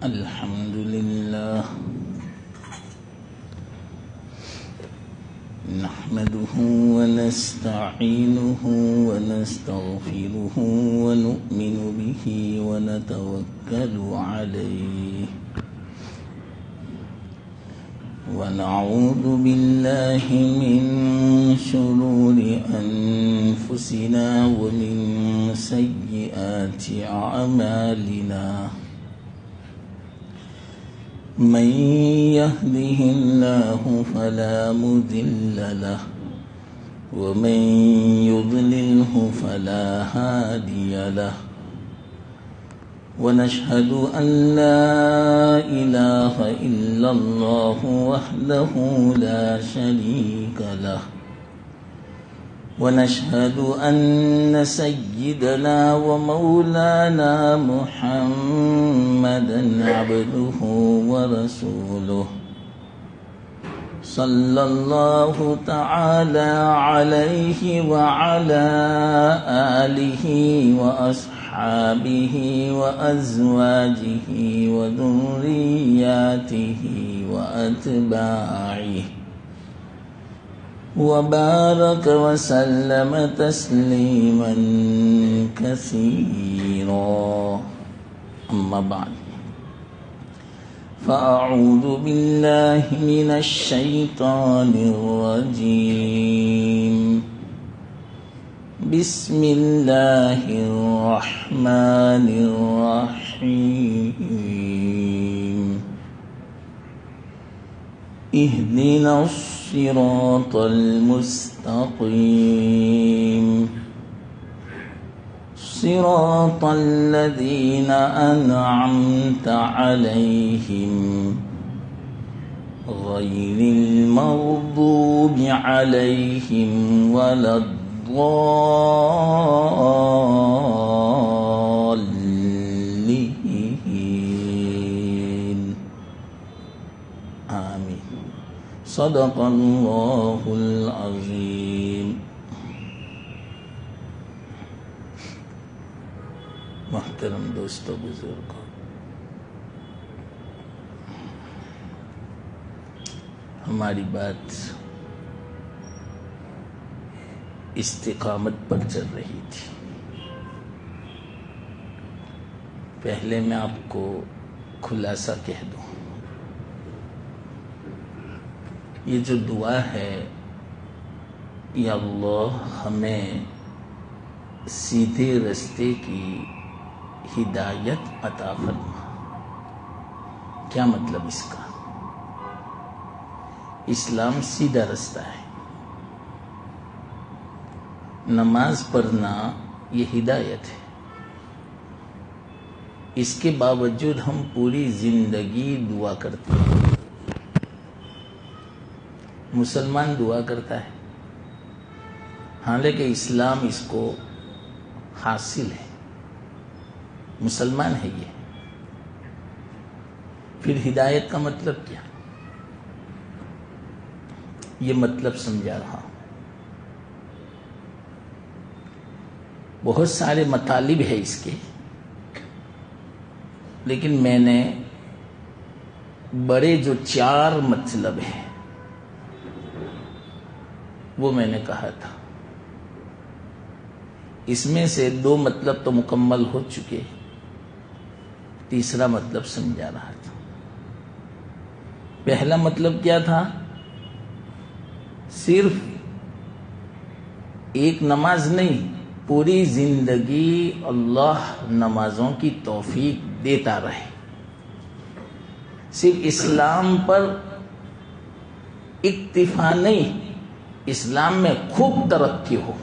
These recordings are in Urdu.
الحمد لله نحمده ونستعينه ونستغفره ونؤمن به ونتوكل عليه ونعوذ بالله من شرور أنفسنا ومن سيئات أعمالنا من يهده الله فلا مضل له ومن يضلله فلا هادي له ونشهد أن لا إله إلا الله وحده لا شريك له ونشهد أن سيدنا ومولانا محمدا عبده ورسوله صلى الله تعالى عليه وعلى آله وأصحابه وأزواجه وذرياته وأتباعه وبارك وسلم تسليما كثيرا أما بعد فأعوذ بالله من الشيطان الرجيم بسم الله الرحمن الرحيم اهدنا الصراط المستقيم صراط الذين أنعمت عليهم غير المغضوب عليهم ولا الضالين آمين صدق الله العظيم. محترم دوستو بزرگوں، ہماری بات استقامت پر چل رہی تھی. پہلے میں آپ کو خلاصہ کہہ دوں، یہ جو دعا ہے، یا اللہ ہمیں سیدھے رستے کی ہدایت عطا فرما. کیا مطلب اس کا؟ اسلام سیدھا رستہ ہے. نماز پڑھنا یہ ہدایت ہے. اس کے باوجود ہم پوری زندگی دعا کرتے ہیں. مسلمان دعا کرتا ہے، حالانکہ اسلام اس کو حاصل ہے، مسلمان ہے یہ. پھر ہدایت کا مطلب کیا؟ یہ مطلب سمجھا رہا ہوں. بہت سارے مطالب ہے اس کے، لیکن میں نے بڑے جو 4 مطلب ہیں وہ میں نے کہا تھا. اس میں سے 2 مطلب تو مکمل ہو چکے، تیسرا مطلب سمجھا رہا تھا. پہلا مطلب کیا تھا؟ صرف ایک نماز نہیں، پوری زندگی اللہ نمازوں کی توفیق دیتا رہے. صرف اسلام پر اکتفا نہیں، اسلام میں خوب ترقی ہو،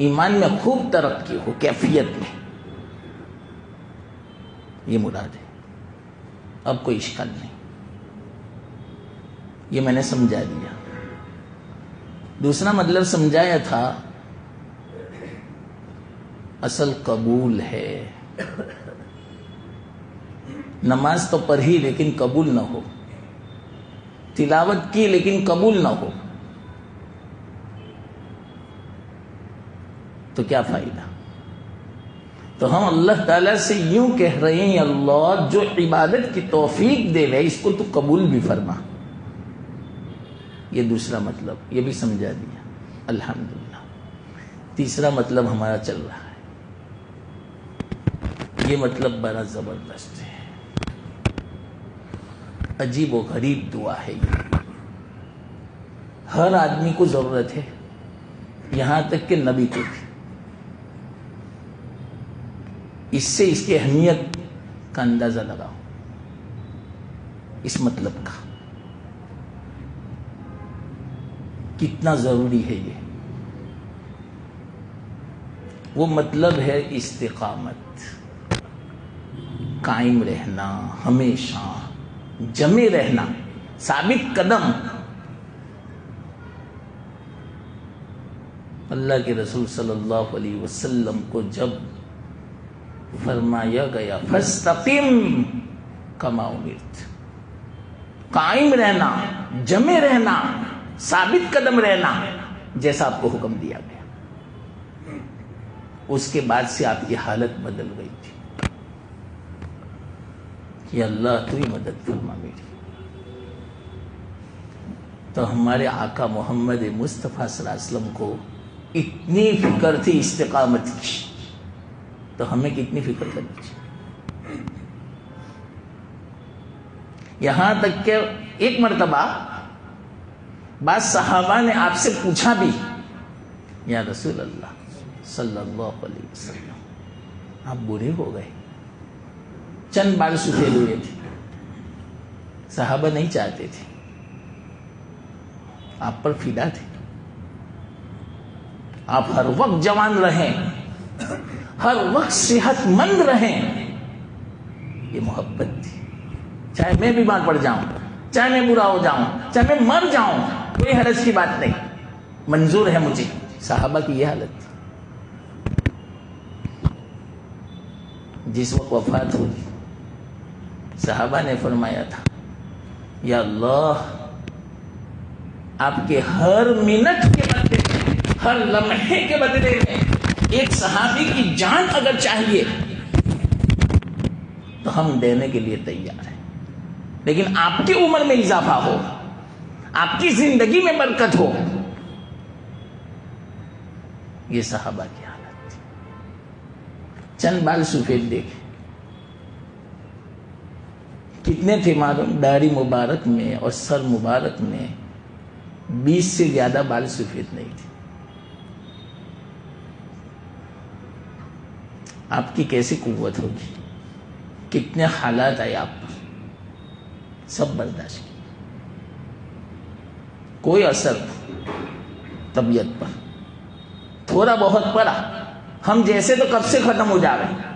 ایمان میں خوب ترقی ہو، کیفیت میں. یہ مراد ہے. اب کوئی اشکال نہیں، یہ میں نے سمجھا دیا. دوسرا مطلب سمجھایا تھا، اصل قبول ہے. نماز تو پڑھی لیکن قبول نہ ہو، تلاوت کی لیکن قبول نہ ہو، تو کیا فائدہ؟ تو تو ہم اللہ تعالیٰ سے یوں کہہ رہے ہیں اللہ جو عبادت کی توفیق دے رہے اس کو تو قبول بھی فرما. یہ دوسرا مطلب یہ بھی سمجھا دیا الحمدللہ. تیسرا مطلب ہمارا چل رہا ہے. یہ مطلب بڑا زبردست ہے. عجیب و غریب دعا ہے یہ. ہر آدمی کو ضرورت ہے یہاں تک کہ نبی کو بھی. اس سے اس کی اہمیت کا اندازہ لگاؤ اس مطلب کا کتنا ضروری ہے. یہ وہ مطلب ہے استقامت, قائم رہنا, ہمیشہ جمے رہنا, ثابت قدم. اللہ کے رسول صلی اللہ علیہ وسلم کو جب فرمایا گیا فاستقم کما امرت, قائم رہنا, جمے رہنا, ثابت قدم رہنا جیسا آپ کو حکم دیا گیا, اس کے بعد سے آپ کی حالت بدل گئی تھی کہ اللہ تو ہی مدد فرما میری. تو ہمارے آقا محمد مصطفیٰ صلی اللہ علیہ وسلم کو اتنی فکر تھی استقامت کی, تو ہمیں کتنی فکر کرنی چاہیے. یہاں تک کہ ایک مرتبہ بعض صحابہ نے آپ سے پوچھا بھی یا رسول اللہ صلی اللہ علیہ وسلم آپ بوڑھے ہو گئے, چند بال سفید ہوئے تھے, صحابہ نہیں چاہتے تھے, آپ پر فدا تھے, آپ ہر وقت جوان رہیں, ہر وقت صحت مند رہیں. یہ محبت تھی. چاہے میں بیمار پڑ جاؤں, چاہے میں برا ہو جاؤں, چاہے میں مر جاؤں, کوئی حرج کی بات نہیں, منظور ہے مجھے. صحابہ کی یہ حالت تھی. جس وقت وفات ہوئی صحابہ نے فرمایا تھا یا اللہ آپ کے ہر منٹ کے بدلے میں, ہر لمحے کے بدلے میں ایک صحابی کی جان اگر چاہیے تو ہم دینے کے لیے تیار ہیں, لیکن آپ کی عمر میں اضافہ ہو, آپ کی زندگی میں برکت ہو. یہ صحابہ کی حالت تھی. چند بال سفید دیکھے کتنے تھے معلوم؟ داڑھی مبارک میں اور سر مبارک میں 20 سے زیادہ بال سفید نہیں تھے. آپ کی کیسی قوت ہوگی, کتنے حالات آئے آپ پر, سب برداشت کی, کوئی اثر طبیعت پر تھوڑا بہت پڑا, ہم جیسے تو کب سے ختم ہو جا رہے ہیں.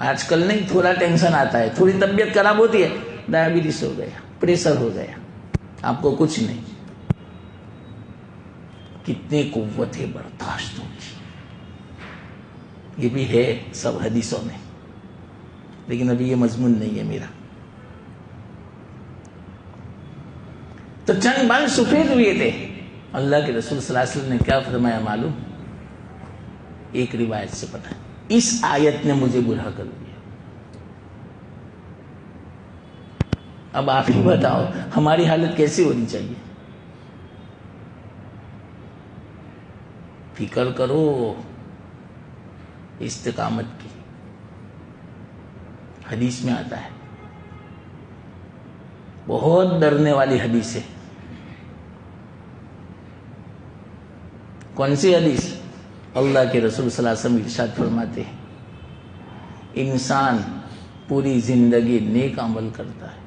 آج کل نہیں, تھوڑا ٹینشن آتا ہے, تھوڑی طبیعت خراب ہوتی ہے, ڈائبٹیز ہو گیا, پریشر ہو گیا, آپ کو کچھ نہیں. کتنی قوت ہے برداشتوں کی. یہ بھی ہے سب حدیثوں میں, لیکن ابھی یہ مضمون نہیں ہے میرا. تو چند بال سفید ہوئے تھے. اللہ کے رسول صلی اللہ علیہ وسلم نے کیا فرمایا معلوم؟ ایک روایت سے پتہ, اس آیت نے مجھے بوڑھا کر دیا. اب آپ ہی بتاؤ ہماری حالت کیسی ہونی چاہیے؟ فکر کرو استقامت کی. حدیث میں آتا ہے, بہت ڈرنے والی حدیث ہے. کون سی حدیث؟ اللہ کے رسول صلی اللہ علیہ وسلم ارشاد فرماتے ہیں انسان پوری زندگی نیک عمل کرتا ہے,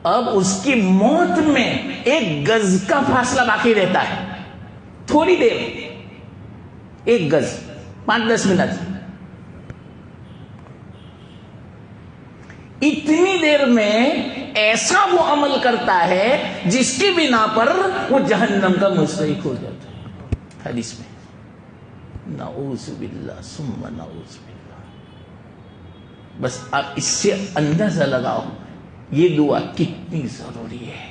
اب اس کی موت میں 1 گز کا فاصلہ باقی رہتا ہے, تھوڑی دیر, 1 گز, 5-10 منٹ. اتنی دیر میں ایسا وہ عمل کرتا ہے جس کی بنا پر وہ جہنم کا مستحق ہو جاتا ہے. حدیث میں نعوذ باللہ ثم نعوذ باللہ. بس آپ اس سے اندازہ لگاؤ یہ دعا کتنی ضروری ہے.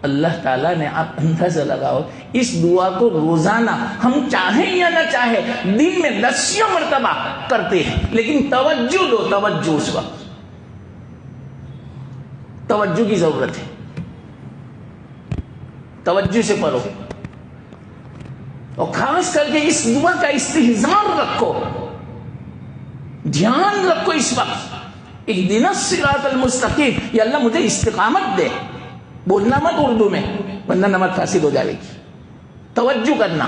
اللہ تعالیٰ نے، آپ اندازہ لگاؤ، اس دعا کو روزانہ ہم چاہیں یا نہ چاہیں دن میں 10 مرتبہ کرتے ہیں، لیکن توجہ دو، توجہ اس وقت توجہ کی ضرورت ہے، توجہ سے پڑھو، اور خاص کر کے اس دعا کا استحضار رکھو، دھیان رکھو اس وقت، اہدنا الصراط المستقیم، یا اللہ مجھے استقامت دے، بولنا مت اردو میں ورنہ نمک فاسد ہو جائے گی، توجہ کرنا۔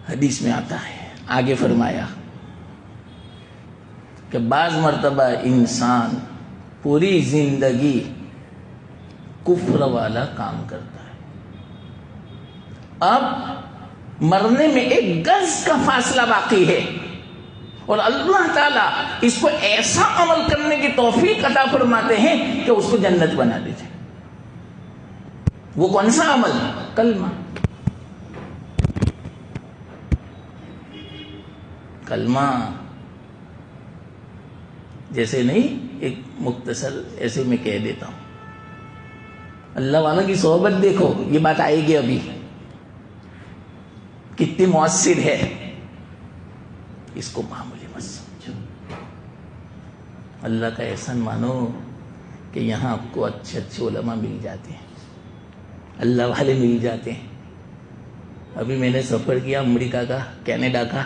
حدیث میں آتا ہے، آگے فرمایا کہ بعض مرتبہ انسان پوری زندگی کفر والا کام کرتا ہے، اب مرنے میں 1 گز کا فاصلہ باقی ہے، اور اللہ تعالیٰ اس کو ایسا عمل کرنے کی توفیق عطا فرماتے ہیں کہ اس کو جنت بنا دیتے ہیں۔ وہ کون سا عمل؟ کلمہ۔ کلمہ جیسے نہیں، ایک مختصر ایسے میں کہہ دیتا ہوں، اللہ والوں کی صحبت دیکھو، یہ بات آئے گی ابھی، کتنی مؤثر ہے، اس کو معمولی مت سمجھو۔ اللہ کا احسان مانو کہ یہاں آپ کو اچھے اچھے علماء مل جاتے ہیں، اللہ والے مل جاتے ہیں۔ ابھی میں نے سفر کیا امریکہ کا، کینیڈا کا،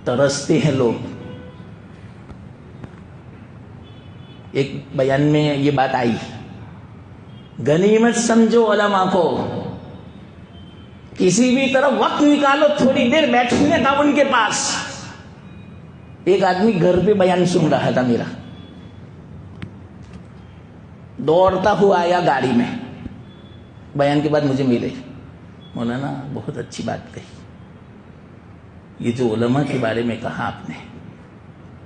ترستے ہیں لوگ۔ ایک بیان میں یہ بات آئی، غنیمت سمجھو علماء کو، کسی بھی طرح وقت نکالو، تھوڑی دیر بیٹھنے کا ان کے پاس۔ ایک آدمی گھر پہ بیان سن رہا تھا میرا، دوڑتا ہوا آیا گاڑی میں، بیان کے بعد مجھے ملے، مولانا بہت اچھی بات کہی، یہ جو علماء کے بارے میں کہا آپ نے،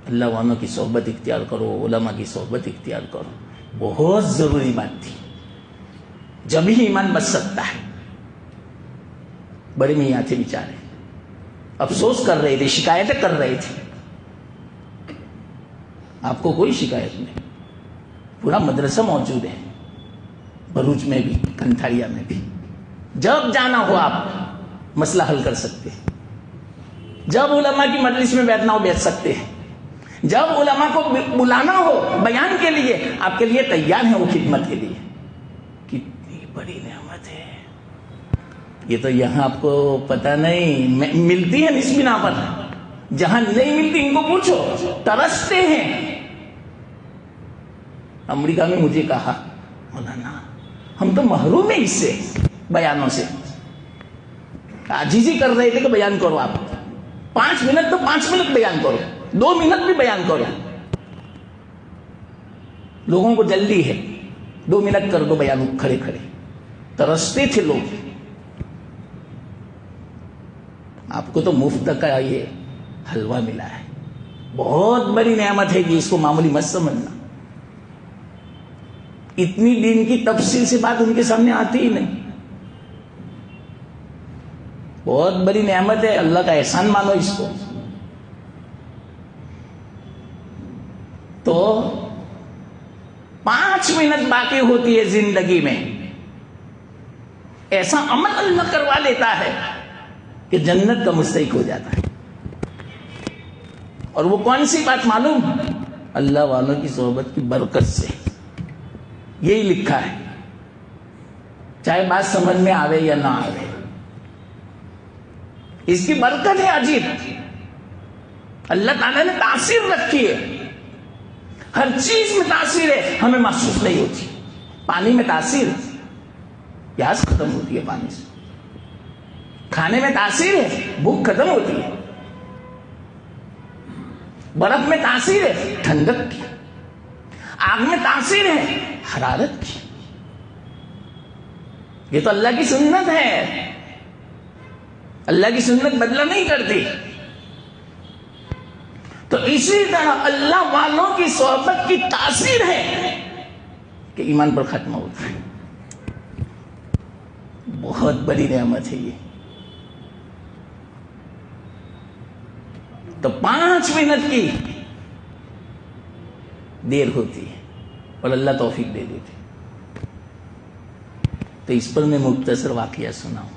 اللہ والوں کی صحبت اختیار کرو، علماء کی صحبت اختیار کرو، بہت ضروری بات تھی، جب ہی ایمان بچ سکتا ہے۔ بڑے میاں تھے بیچارے، افسوس کر رہے تھے، شکایتیں کر رہے تھے، آپ کو کوئی شکایت نہیں، پورا مدرسہ موجود ہے بھروچ میں بھی، کنٹھاریا میں بھی، جب جانا ہو آپ مسئلہ حل کر سکتے ہیں، جب علماء کی مجلس میں بیٹھنا ہو بیٹھ سکتے ہیں، جب علماء کو بلانا ہو بیان کے لیے، آپ کے لیے تیار ہیں وہ خدمت کے لیے۔ کتنی بڑی نعمت ہے یہ، تو یہاں آپ کو پتہ نہیں ملتی ہے اس بنا پر، جہاں نہیں ملتی ان کو پوچھو، ترستے ہیں۔ امریکہ میں مجھے کہا، مولانا ہم تو محروم ہیں اس سے، بیانوں سے، عاجزی کر رہے تھے کہ بیان کرو آپ، 5 منٹ تو 5 منٹ بیان کرو، 2 منٹ بھی بیان کرو، لوگوں کو جلدی ہے، 2 منٹ کر دو بیان کھڑے کھڑے، ترستے تھے لوگ۔ آپ کو تو مفت کا یہ حلوہ ملا ہے، بہت بڑی نعمت ہے جی، اس کو معمولی مت سمجھنا۔ اتنی دین کی تفصیل سے بات ان کے سامنے آتی ہی نہیں، بہت بڑی نعمت ہے، اللہ کا احسان مانو اس کو۔ تو 5 منٹ باقی ہوتی ہے زندگی میں، ایسا عمل اللہ کروا لیتا ہے کہ جنت کا مستحق ہو جاتا ہے۔ اور وہ کون سی بات معلوم؟ اللہ والوں کی صحبت کی برکت سے، یہی لکھا ہے، چاہے بات سمجھ میں آوے یا نہ آوے، اس کی برکت ہے عجیب۔ اللہ تعالیٰ نے تاثیر رکھی ہے، ہر چیز میں تاثیر ہے، ہمیں محسوس نہیں ہوتی۔ پانی میں تاثیر ہے، پیاس ختم ہوتی ہے پانی سے، کھانے میں تاثیر ہے، بھوک ختم ہوتی ہے، برف میں تاثیر ہے، ٹھنڈک کی، آگ میں تاثیر ہے، حرارت کی۔ یہ تو اللہ کی سنت ہے، اللہ کی سنت بدلا نہیں کرتی۔ تو اسی طرح اللہ والوں کی صحبت کی تاثیر ہے کہ ایمان پر ختم ہوتا ہے، بہت بڑی نعمت ہے یہ۔ تو 5 منٹ کی دیر ہوتی ہے اور اللہ توفیق دے دیتے. تو اس پر میں مختصر واقعہ سناؤں,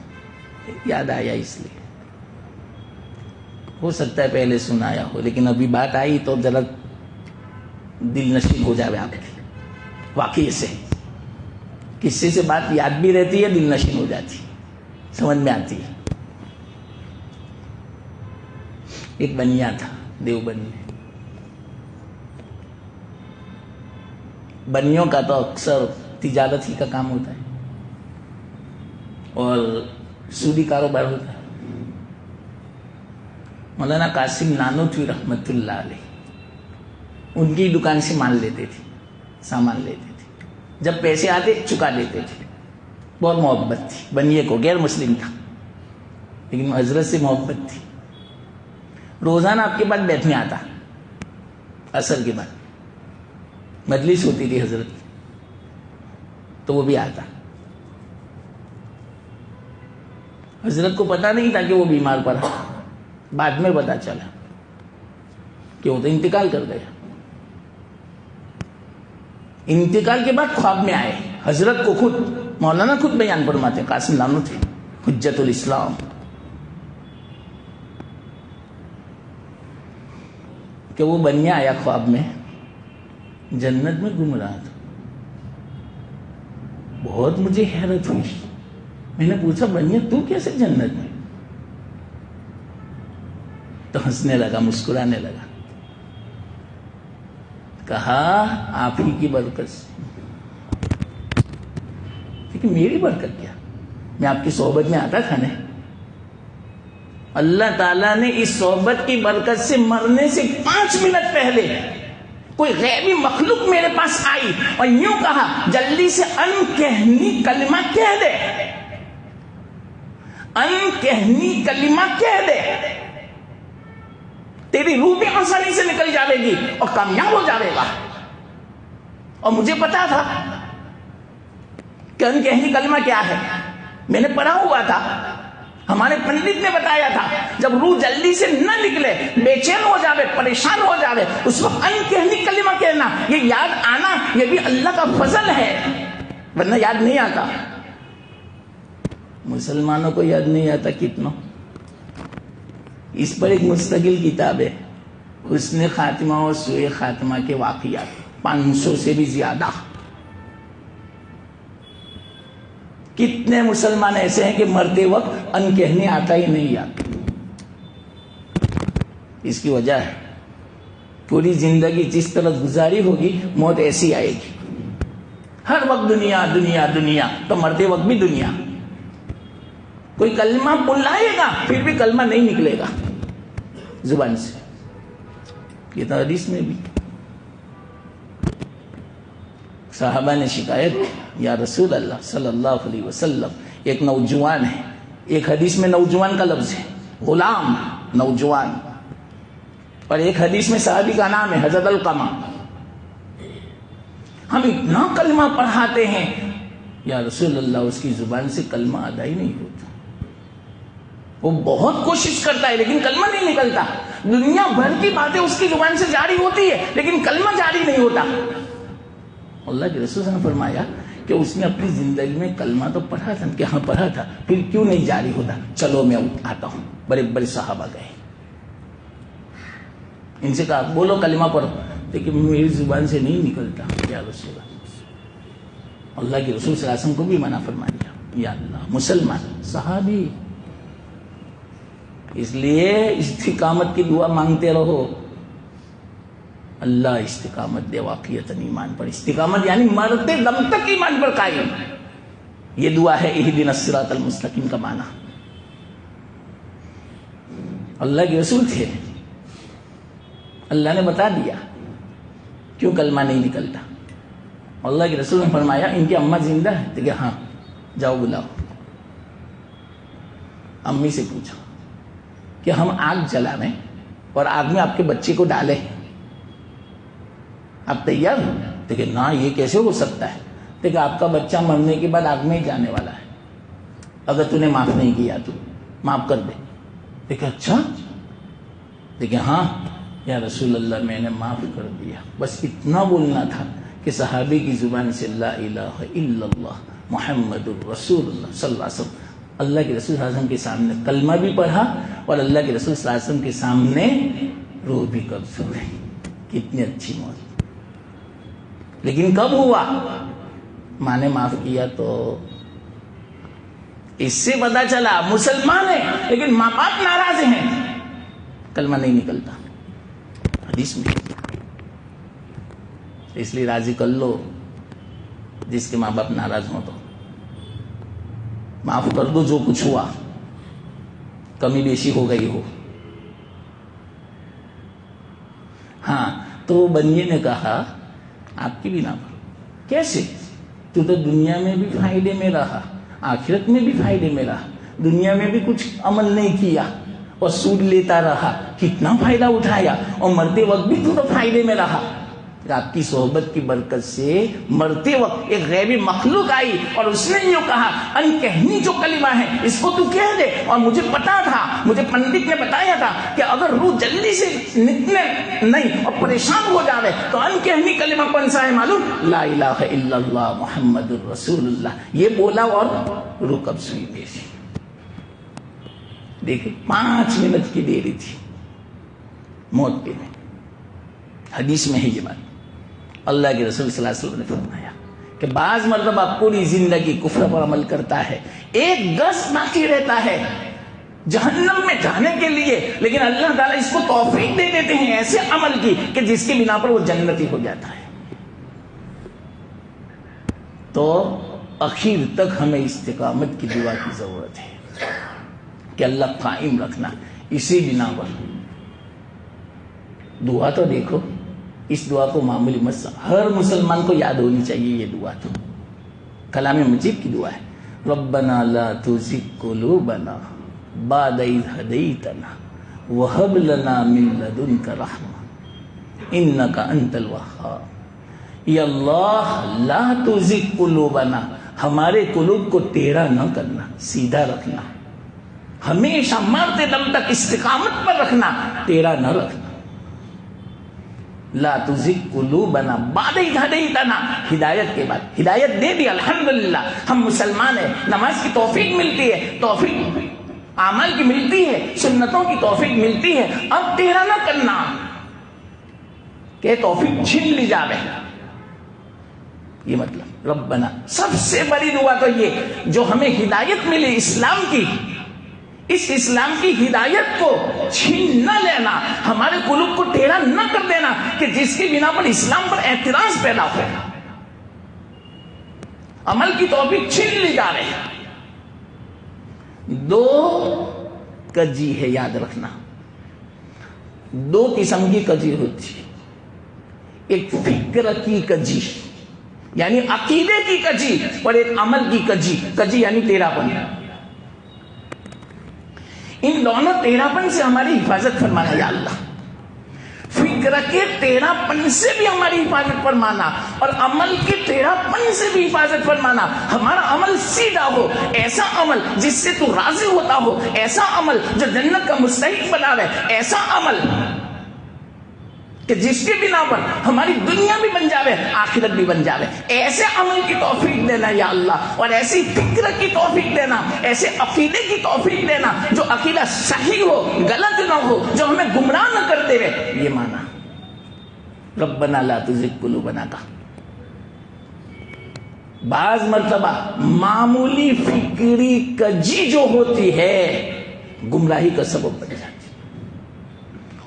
یاد آیا اس لیے. ہو سکتا ہے پہلے سنایا ہو, لیکن ابھی بات آئی تو ذرا دل نشین ہو جائے آپ کی واقعے سے. قصے سے بات یاد بھی رہتی ہے, دل نشین ہو جاتی, سمجھ میں آتی ہے. ایک بنیا تھا دیوبند میں. بنیوں کا تو اکثر تجارت ہی کا کام ہوتا ہے اور سودی کاروبار ہوتا ہے. مولانا قاسم نانوتوی رحمت اللہ علیہ ان کی دکان سے مال لیتے تھے, سامان لیتے تھے. جب پیسے آتے چکا دیتے تھے. بہت محبت تھی بنیے کو, غیر مسلم تھا لیکن حضرت سے محبت تھی. روزانہ آپ کے پاس بیٹھنے آتا, عصر کے بعد مجلس ہوتی تھی حضرت کی, تو وہ بھی آتا. حضرت کو پتا نہیں تھا کہ وہ بیمار پڑا, بعد میں پتا چلا کہ وہ تو انتقال کر گیا. انتقال کے بعد خواب میں آئے حضرت کو, خود مولانا خود بیان فرماتے, قاسم نانوتوی حجت الاسلام, کہ وہ بنیا آیا خواب میں, جنت میں گھوم رہا تھا. بہت مجھے حیرت ہوئی. میں نے پوچھا بنیا تو کیسے جنت میں؟ تو ہنسنے لگا, مسکرانے لگا. کہا آپ ہی کی برکت سے. لیکن میری برکت کیا, میں آپ کی صحبت میں آتا تھا نا. اللہ تعالیٰ نے اس صحبت کی برکت سے مرنے سے 5 منٹ پہلے کوئی غیبی مخلوق میرے پاس آئی اور یوں کہا, جلدی سے انکہنی کلمہ کہہ دے, انکہنی کلمہ کہہ دے, تیری روح بھی آسانی سے نکل جاوے گی اور کامیاب ہو جاوے گا. اور مجھے پتا تھا کہ انکہنی کلمہ کیا ہے, میں نے پڑھا ہوا تھا, ہمارے پنڈت نے بتایا تھا. جب روح جلدی سے نہ نکلے, بے چین ہو جاوے, پریشان ہو جاوے, اس وقت انکہنی کلمہ کہنا, یہ یاد آنا یہ بھی اللہ کا فضل ہے, ورنہ یاد نہیں آتا. مسلمانوں کو یاد نہیں آتا کتنا. اس پر ایک مستقل کتاب ہے, حسن خاتمہ اور سوء خاتمہ کے واقعات, 500 سے بھی زیادہ. کتنے مسلمان ایسے ہیں کہ مرتے وقت ان کہنے آتا ہی نہیں آتا. اس کی وجہ ہے پوری زندگی جس طرح گزاری ہوگی, موت ایسی آئے گی, ہر وقت دنیا دنیا دنیا, تو مرتے وقت بھی دنیا. کوئی کلمہ بلائے گا پھر بھی کلمہ نہیں نکلے گا زبان سے. یہ تو حدیث میں بھی صحابہ نے شکایت, یا رسول اللہ صلی اللہ علیہ وسلم, ایک نوجوان ہے, ایک حدیث میں نوجوان کا لفظ ہے, غلام, نوجوان, اور ایک حدیث میں صحابی کا نام ہے حضرت القمہ. ہم اتنا کلمہ پڑھاتے ہیں, یا رسول اللہ اس کی زبان سے کلمہ ادا ہی نہیں ہوتا. وہ بہت کوشش کرتا ہے لیکن کلمہ نہیں نکلتا. دنیا بھر کی باتیں اس کی زبان سے جاری ہوتی ہے لیکن کلمہ جاری نہیں ہوتا. اللہ کے رسول نے فرمایا کہ اس نے اپنی زندگی میں کلمہ تو پڑھا تھا, کہ ہاں پڑھا تھا, پھر کیوں نہیں جاری ہوتا؟ چلو میں آتا ہوں. بڑے بڑے صحابہ گئے, ان سے کہا بولو کلمہ پڑھو, لیکن میری زبان سے نہیں نکلتا. یا رسول اللہ کے رسول صلی اللہ علیہ وسلم کو بھی منع فرمایا. یا اللہ, مسلمان صحابی. اس لیے استقامت کی دعا مانگتے رہو, اللہ استقامت دے واقعیت ایمان پر. استقامت یعنی مرتے دم تک ایمان پر قائم. یہ دعا ہے اہدنا الصراط المستقیم کا معنی. اللہ کے رسول تھے, اللہ نے بتا دیا کیوں کلمہ نہیں نکلتا. اللہ کے رسول نے فرمایا ان کی اماں زندہ ہے, تو کہ ہاں جاؤ بلاؤ. امی سے پوچھو کہ ہم آگ جلائیں اور آگ میں آپ کے بچے کو ڈالیں, آپ تیار ہو؟ تو کہ نہ, یہ کیسے ہو سکتا ہے؟ تو کہ آپ کا بچہ مرنے کے بعد آگ میں ہی جانے والا ہے, اگر تو نے معاف نہیں کیا تو معاف کر دے. تو کہ اچھا, تو کہ ہاں, یا رسول اللہ میں نے معاف کر دیا. بس اتنا بولنا تھا کہ صحابی کی زبان سے لا الہ الا اللہ محمد الرسول اللہ صلی اللہ علیہ وسلم، اللہ کے رسول صلی اللہ علیہ وسلم کے سامنے کلمہ بھی پڑھا اور اللہ کے رسول صلی اللہ علیہ وسلم کے سامنے روح بھی قبض ہو گئی. کتنی اچھی موت. لیکن کب ہوا؟ ماں نے معاف کیا تو اس سے پتا چلا مسلمان ہے لیکن ماں باپ ناراض ہیں، کلمہ نہیں نکلتا. حدیث میں اس لیے راضی کر لو جس کے ماں باپ ناراض ہوں تو معاف کر دو جو کچھ ہوا، کمی بیشی ہو گئی ہو. ہاں تو بنیے نے کہا آپ کی بھی نہ پر کیسے؟ تو دنیا میں بھی فائدے میں رہا، آخرت میں بھی فائدے میں رہا، دنیا میں بھی کچھ عمل نہیں کیا اور سود لیتا رہا، کتنا فائدہ اٹھایا، اور مرتے وقت بھی تو فائدے میں رہا. آپ کی صحبت کی برکت سے مرتے وقت ایک غیبی مخلوق آئی اور اس نے یوں کہا ان کہنی جو کلمہ ہے اس کو تو کہہ دے. اور مجھے پتا تھا، مجھے پنڈت نے بتایا تھا کہ اگر روح جلدی سے نکلے نہیں اور پریشان ہو جاوے تو ان کہنی کلمہ کون سا ہے معلوم؟ لا الہ الا اللہ محمد الرسول اللہ. یہ بولا اور روح قبض ہوئی میری. دیکھیں 5 منٹ کی دیری تھی موت کے میں. حدیث میں ہے یہ بات. اللہ کے رسول صلی اللہ علیہ وسلم نے فرمایا کہ بعض مرتبہ پوری زندگی کفر پر عمل کرتا ہے، ایک گز باقی رہتا ہے جہنم میں جانے کے لیے، لیکن اللہ تعالیٰ اس کو توفیق دے دیتے ہیں ایسے عمل کی کہ جس کی بنا پر وہ جنتی ہو جاتا ہے. تو اخیر تک ہمیں استقامت کی دعا کی ضرورت ہے کہ اللہ قائم رکھنا. اسی بنا پر دعا تو دیکھو، اس دعا کو معمولی مت سمجھو، ہر مسلمان کو یاد ہونی چاہیے یہ دعا. تو کلام مجید کی دعا ہے ربنا لا تزغ قلوبنا بعد اذ ہدیتنا وہب لنا من لدنک رحمہ انک انت الوہاب. یا اللہ لا تزغ قلوبنا، ہمارے قلوب کو ٹیڑھا نہ کرنا، سیدھا رکھنا، ہمیشہ مرتے دم تک استقامت پر رکھنا، ٹیڑھا نہ رکھنا. لا تزغ قلوبنا بعد اذ ہدیتنا، ہدایت کے بعد ہدایت دے دی الحمدللہ، ہم مسلمان ہیں، نماز کی توفیق ملتی ہے، توفیق عمل کی ملتی ہے، سنتوں کی توفیق ملتی ہے. اب ٹیڑھا نہ کرنا کہ توفیق چھین لی جاوے. یہ مطلب ربنا، سب سے بڑی دعا تو یہ جو ہمیں ہدایت ملی اسلام کی، اس اسلام کی ہدایت کو چھین نہ لینا، ہمارے قلوب کو ٹیڑھا نہ کر دینا کہ جس کی بنا پر اسلام پر اعتراض پیدا ہو، عمل کی توفیق چھین لی جا رہی. 2 کجی ہے، یاد رکھنا. 2 قسم کی کجی ہوتی ہے. ایک فکر کی کجی یعنی عقیدے کی کجی، اور ایک عمل کی کجی. کجی یعنی ٹیڑھا پن. ان دونوں ٹیڑھا پن سے ہماری حفاظت فرمانا یا اللہ. فکر کے ٹیڑھا پن سے بھی ہماری حفاظت فرمانا اور عمل کے ٹیڑھا پن سے بھی حفاظت فرمانا. ہمارا عمل سیدھا ہو، ایسا عمل جس سے تو راضی ہوتا ہو، ایسا عمل جو جنت کا مستحق بناوے، ایسا عمل کہ جس کے بنا پر ہماری دنیا بھی بن جاوے، آخرت بھی بن جاوے. ایسے عمل کی توفیق دینا یا اللہ، اور ایسی فکر کی توفیق دینا، ایسے عقیدے کی توفیق دینا جو عقیدہ صحیح ہو، غلط نہ ہو، جو ہمیں گمراہ نہ کرتے ہوئے. یہ مانا ربنا لا تزغ قلوبنا کا. بعض مرتبہ معمولی فکری کجی جو ہوتی ہے گمراہی کا سبب بن جاتی.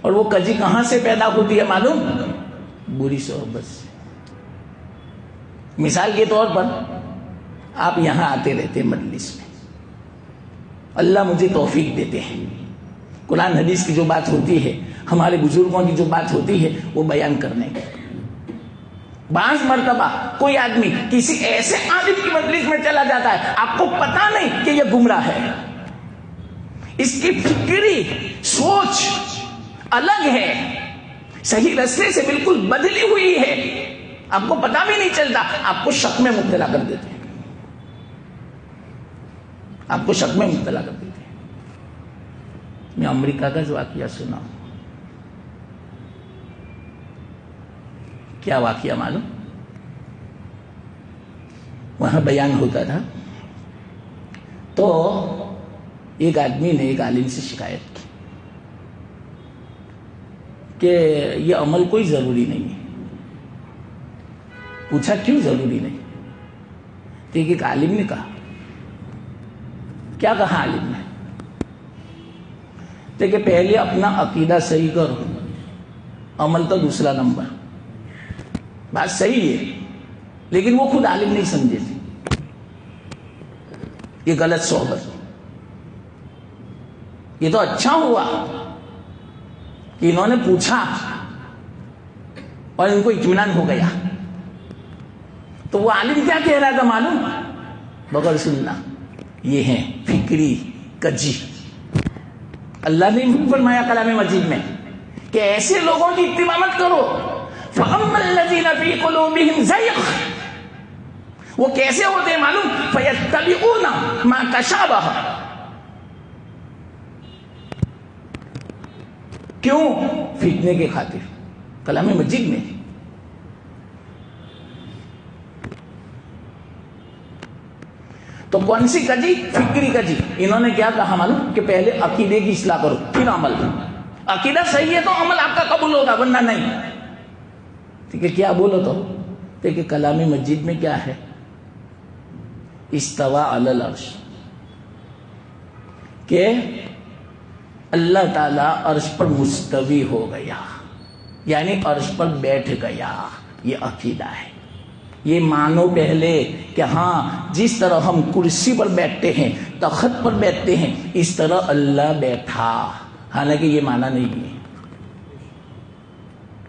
اور وہ کجی کہاں سے پیدا ہوتی ہے معلوم؟ بری صحبت سے. مثال کے طور پر آپ یہاں آتے رہتے مجلس میں، اللہ مجھے توفیق دیتے ہیں، قرآن حدیث کی جو بات ہوتی ہے، ہمارے بزرگوں کی جو بات ہوتی ہے وہ بیان کرنے کی. بعض مرتبہ کوئی آدمی کسی ایسے عالم کی مجلس میں چلا جاتا ہے، آپ کو پتا نہیں کہ یہ گمراہ ہے، اس کی فکری سوچ الگ ہے، صحیح راستے سے بالکل بدلی ہوئی ہے، آپ کو پتا بھی نہیں چلتا، آپ کو شک میں مبتلا کر دیتے ہیں، آپ کو شک میں مبتلا کر دیتے ہیں. میں امریکہ کا جو واقعہ سنا ہوں، کیا واقعہ معلوم؟ وہاں بیان ہوتا تھا تو ایک آدمی نے ایک عالم سے شکایت کی کہ یہ عمل کوئی ضروری نہیں ہے. پوچھا کیوں ضروری نہیں؟ تو ایک عالم نے کہا. کیا کہا عالم نے؟ تو کہ پہلے اپنا عقیدہ صحیح کرو، عمل تو دوسرا نمبر. بات صحیح ہے، لیکن وہ خود عالم نہیں سمجھے تھے. یہ غلط صحبت. یہ تو اچھا ہوا کہ انہوں نے پوچھا اور ان کو اطمینان ہو گیا. تو وہ عالم کیا کہہ رہا تھا معلوم؟ بغیر سننا، یہ ہے فکری کجی. اللہ نے فرمایا کلام مجید میں کہ ایسے لوگوں کی اتباع مت کرو. فَأَمَّا الَّذِينَ فِي قُلُوبِهِمْ زَيْغٌ، وہ کیسے ہوتے ہیں معلوم؟ فَيَتَّبِعُونَ مَا تَشَابَهَ. کیوں؟ فتنے کے خاطر. کلام مجید میں. تو کون سی کجی؟ فکری کجی. انہوں نے کیا کہا معلوم؟ کہ پہلے عقیدے کی اصلاح کرو پھر عمل. عقیدہ صحیح ہے تو عمل آپ کا قبول ہوگا، ورنہ نہیں. ٹھیک ہے، کیا بولو تو کہ کلام مجید میں کیا ہے؟ استوى علی العرش، کہ اللہ تعالی عرش پر مستوی ہو گیا، یعنی عرش پر بیٹھ گیا. یہ عقیدہ ہے. یہ مانو پہلے کہ ہاں جس طرح ہم کرسی پر بیٹھتے ہیں، تخت پر بیٹھتے ہیں، اس طرح اللہ بیٹھا. حالانکہ یہ مانا نہیں ہے.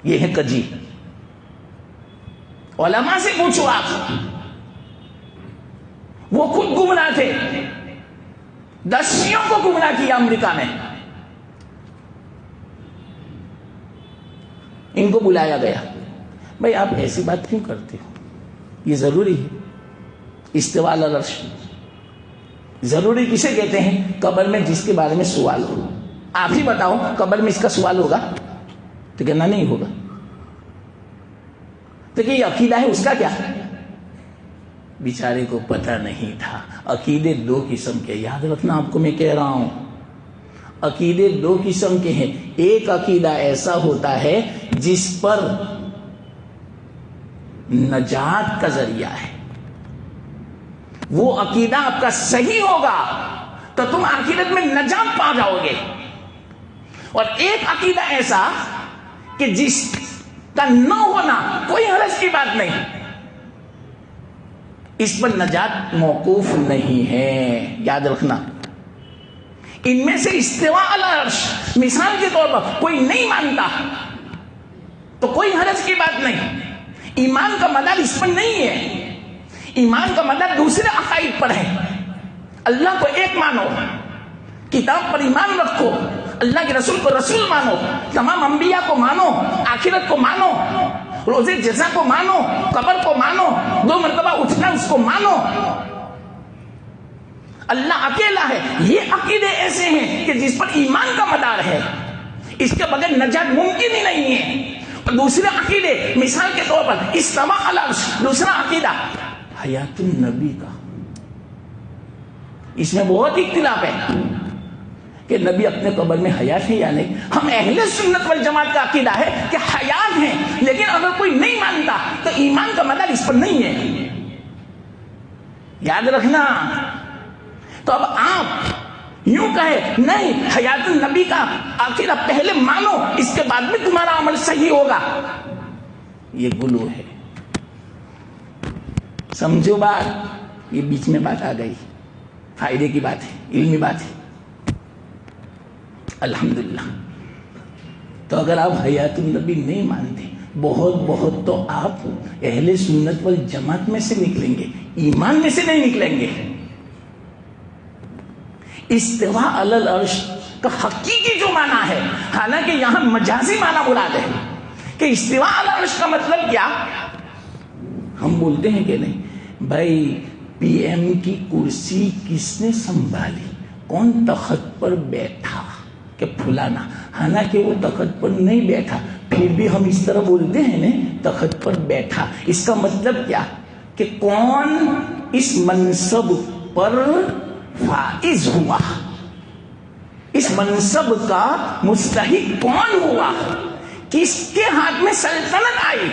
یہ ہے کجی. علماء سے پوچھو آپ، وہ خود گمراہ تھے. 10 کو گمراہ کیا امریکہ میں. ان کو بلایا گیا. بھائی آپ ایسی بات کیوں کرتے ہو؟ یہ ضروری ہے. استواء علی العرش ضروری کسے کہتے ہیں؟ قبر میں جس کے بارے میں سوال ہو. آپ ہی بتاؤ قبر میں اس کا سوال ہوگا؟ تو کہنا نہیں ہوگا. تو کہ یہ عقیدہ ہے، اس کا کیا؟ بیچارے کو پتہ نہیں تھا. عقیدے 2 قسم کے، یاد رکھنا آپ کو میں کہہ رہا ہوں. عقیدے 2 قسم کے ہیں. ایک عقیدہ ایسا ہوتا ہے جس پر نجات کا ذریعہ ہے. وہ عقیدہ آپ کا صحیح ہوگا تو تم آخرت میں نجات پا جاؤ گے. اور ایک عقیدہ ایسا کہ جس کا نہ ہونا کوئی حرج کی بات نہیں، اس پر نجات موقوف نہیں ہے. یاد رکھنا. ان میں سے استواء علی العرش مثال کے طور پر کوئی نہیں مانتا تو کوئی حرج کی بات نہیں. ایمان کا مدار اس پر نہیں ہے. ایمان کا مدار دوسرے عقائد پر ہے. اللہ کو ایک مانو، کتاب پر ایمان رکھو، اللہ کے رسول کو رسول مانو، تمام انبیاء کو مانو، آخرت کو مانو، روز جزا کو مانو، قبر کو مانو، 2 مرتبہ اٹھنا اس کو مانو. اللہ اکیلا ہے. یہ عقیدے ایسے ہیں کہ جس پر ایمان کا مدار ہے، اس کے بغیر نجات ممکن ہی نہیں ہے. اور دوسرے عقیدے مثال کے طور پر استواء علی العرش، دوسرا عقیدہ حیات النبی کا. اس میں بہت اختلاف ہے کہ نبی اپنے قبر میں حیات ہے یا نہیں. ہم اہل سنت والجماعت کا عقیدہ ہے کہ حیات ہیں، لیکن اگر کوئی نہیں مانتا تو ایمان کا مدار اس پر نہیں ہے. یاد رکھنا. تو اب آپ یوں کہے نہیں حیات النبی کا عقیدہ پہلے مانو، اس کے بعد بھی تمہارا عمل صحیح ہوگا، یہ غلو ہے. سمجھو بات. یہ بیچ میں بات آ گئی، فائدے کی بات ہے، علمی بات ہے. الحمدللہ. تو اگر آپ حیات النبی نہیں مانتے، بہت تو آپ اہل سنت والجماعت میں سے نکلیں گے، ایمان میں سے نہیں نکلیں گے. استواء علی العرش کا حقیقی جو معنی ہے، حالانکہ یہاں مجازی معنی مراد ہے کہ استواء علی العرش کا مطلب کیا؟ ہم بولتے ہیں کہ نہیں بھائی پی ایم کی کرسی کس نے سنبھالی، کون تخت پر بیٹھا؟ کہ پھلانا. حالانکہ وہ تخت پر نہیں بیٹھا، پھر بھی ہم اس طرح بولتے ہیں نا تخت پر بیٹھا. اس کا مطلب کیا کہ کون اس منصب پر فائز ہوا, اس منصب کا مستحق کون ہوا, کس کے ہاتھ میں سلطنت آئی,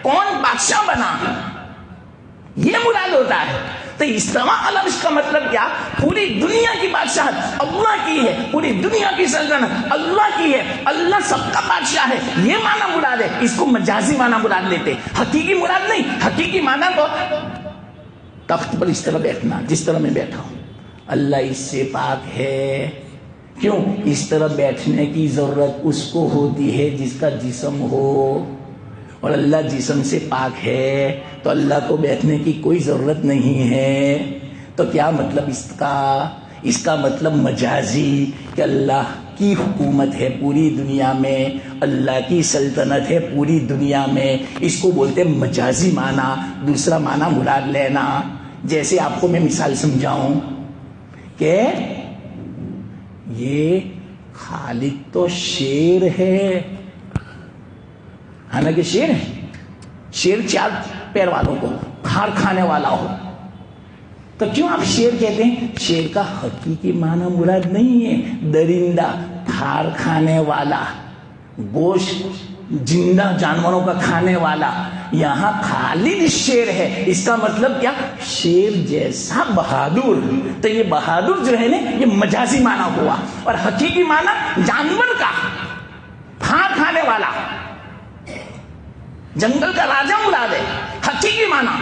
کون بادشاہ بنا, یہ مراد ہوتا ہے. تو استوا علی العرش کا مطلب کیا, پوری دنیا کی بادشاہت اللہ کی ہے, پوری دنیا کی سلطنت اللہ کی ہے, اللہ سب کا بادشاہ ہے, یہ معنی مراد ہے. اس کو مجازی معنی مراد لیتے, حقیقی مراد نہیں. حقیقی معنی تو تخت پر اس طرح بیٹھنا جس طرح میں بیٹھا ہوں. اللہ اس سے پاک ہے. کیوں؟ اس طرح بیٹھنے کی ضرورت اس کو ہوتی ہے جس کا جسم ہو, اور اللہ جسم سے پاک ہے, تو اللہ کو بیٹھنے کی کوئی ضرورت نہیں ہے. تو کیا مطلب اس کا؟ اس کا مطلب مجازی کہ اللہ کی حکومت ہے پوری دنیا میں, اللہ کی سلطنت ہے پوری دنیا میں. اس کو بولتے مجازی معنی. دوسرا معنی مراد لینا. جیسے آپ کو میں مثال سمجھاؤں کہ یہ خالق تو شیر ہے, حالانکہ شیر ہے, شیر 4 پیر والوں کو کھار کھانے والا ہو, تو کیوں آپ شیر کہتے ہیں؟ شیر کا حقیقی معنی مراد نہیں ہے درندہ, کھار کھانے والا, گوشت زندہ جانوروں کا کھانے والا. یہاں خالد شیر ہے. اس کا مطلب کیا؟ شیر جیسا بہادر. تو یہ بہادر جو ہے نا یہ مجازی معنی ہوا, اور حقیقی معنی جانور کا, کھار کھانے والا, جنگل کا راجا مراد ہے. حقیقی معنی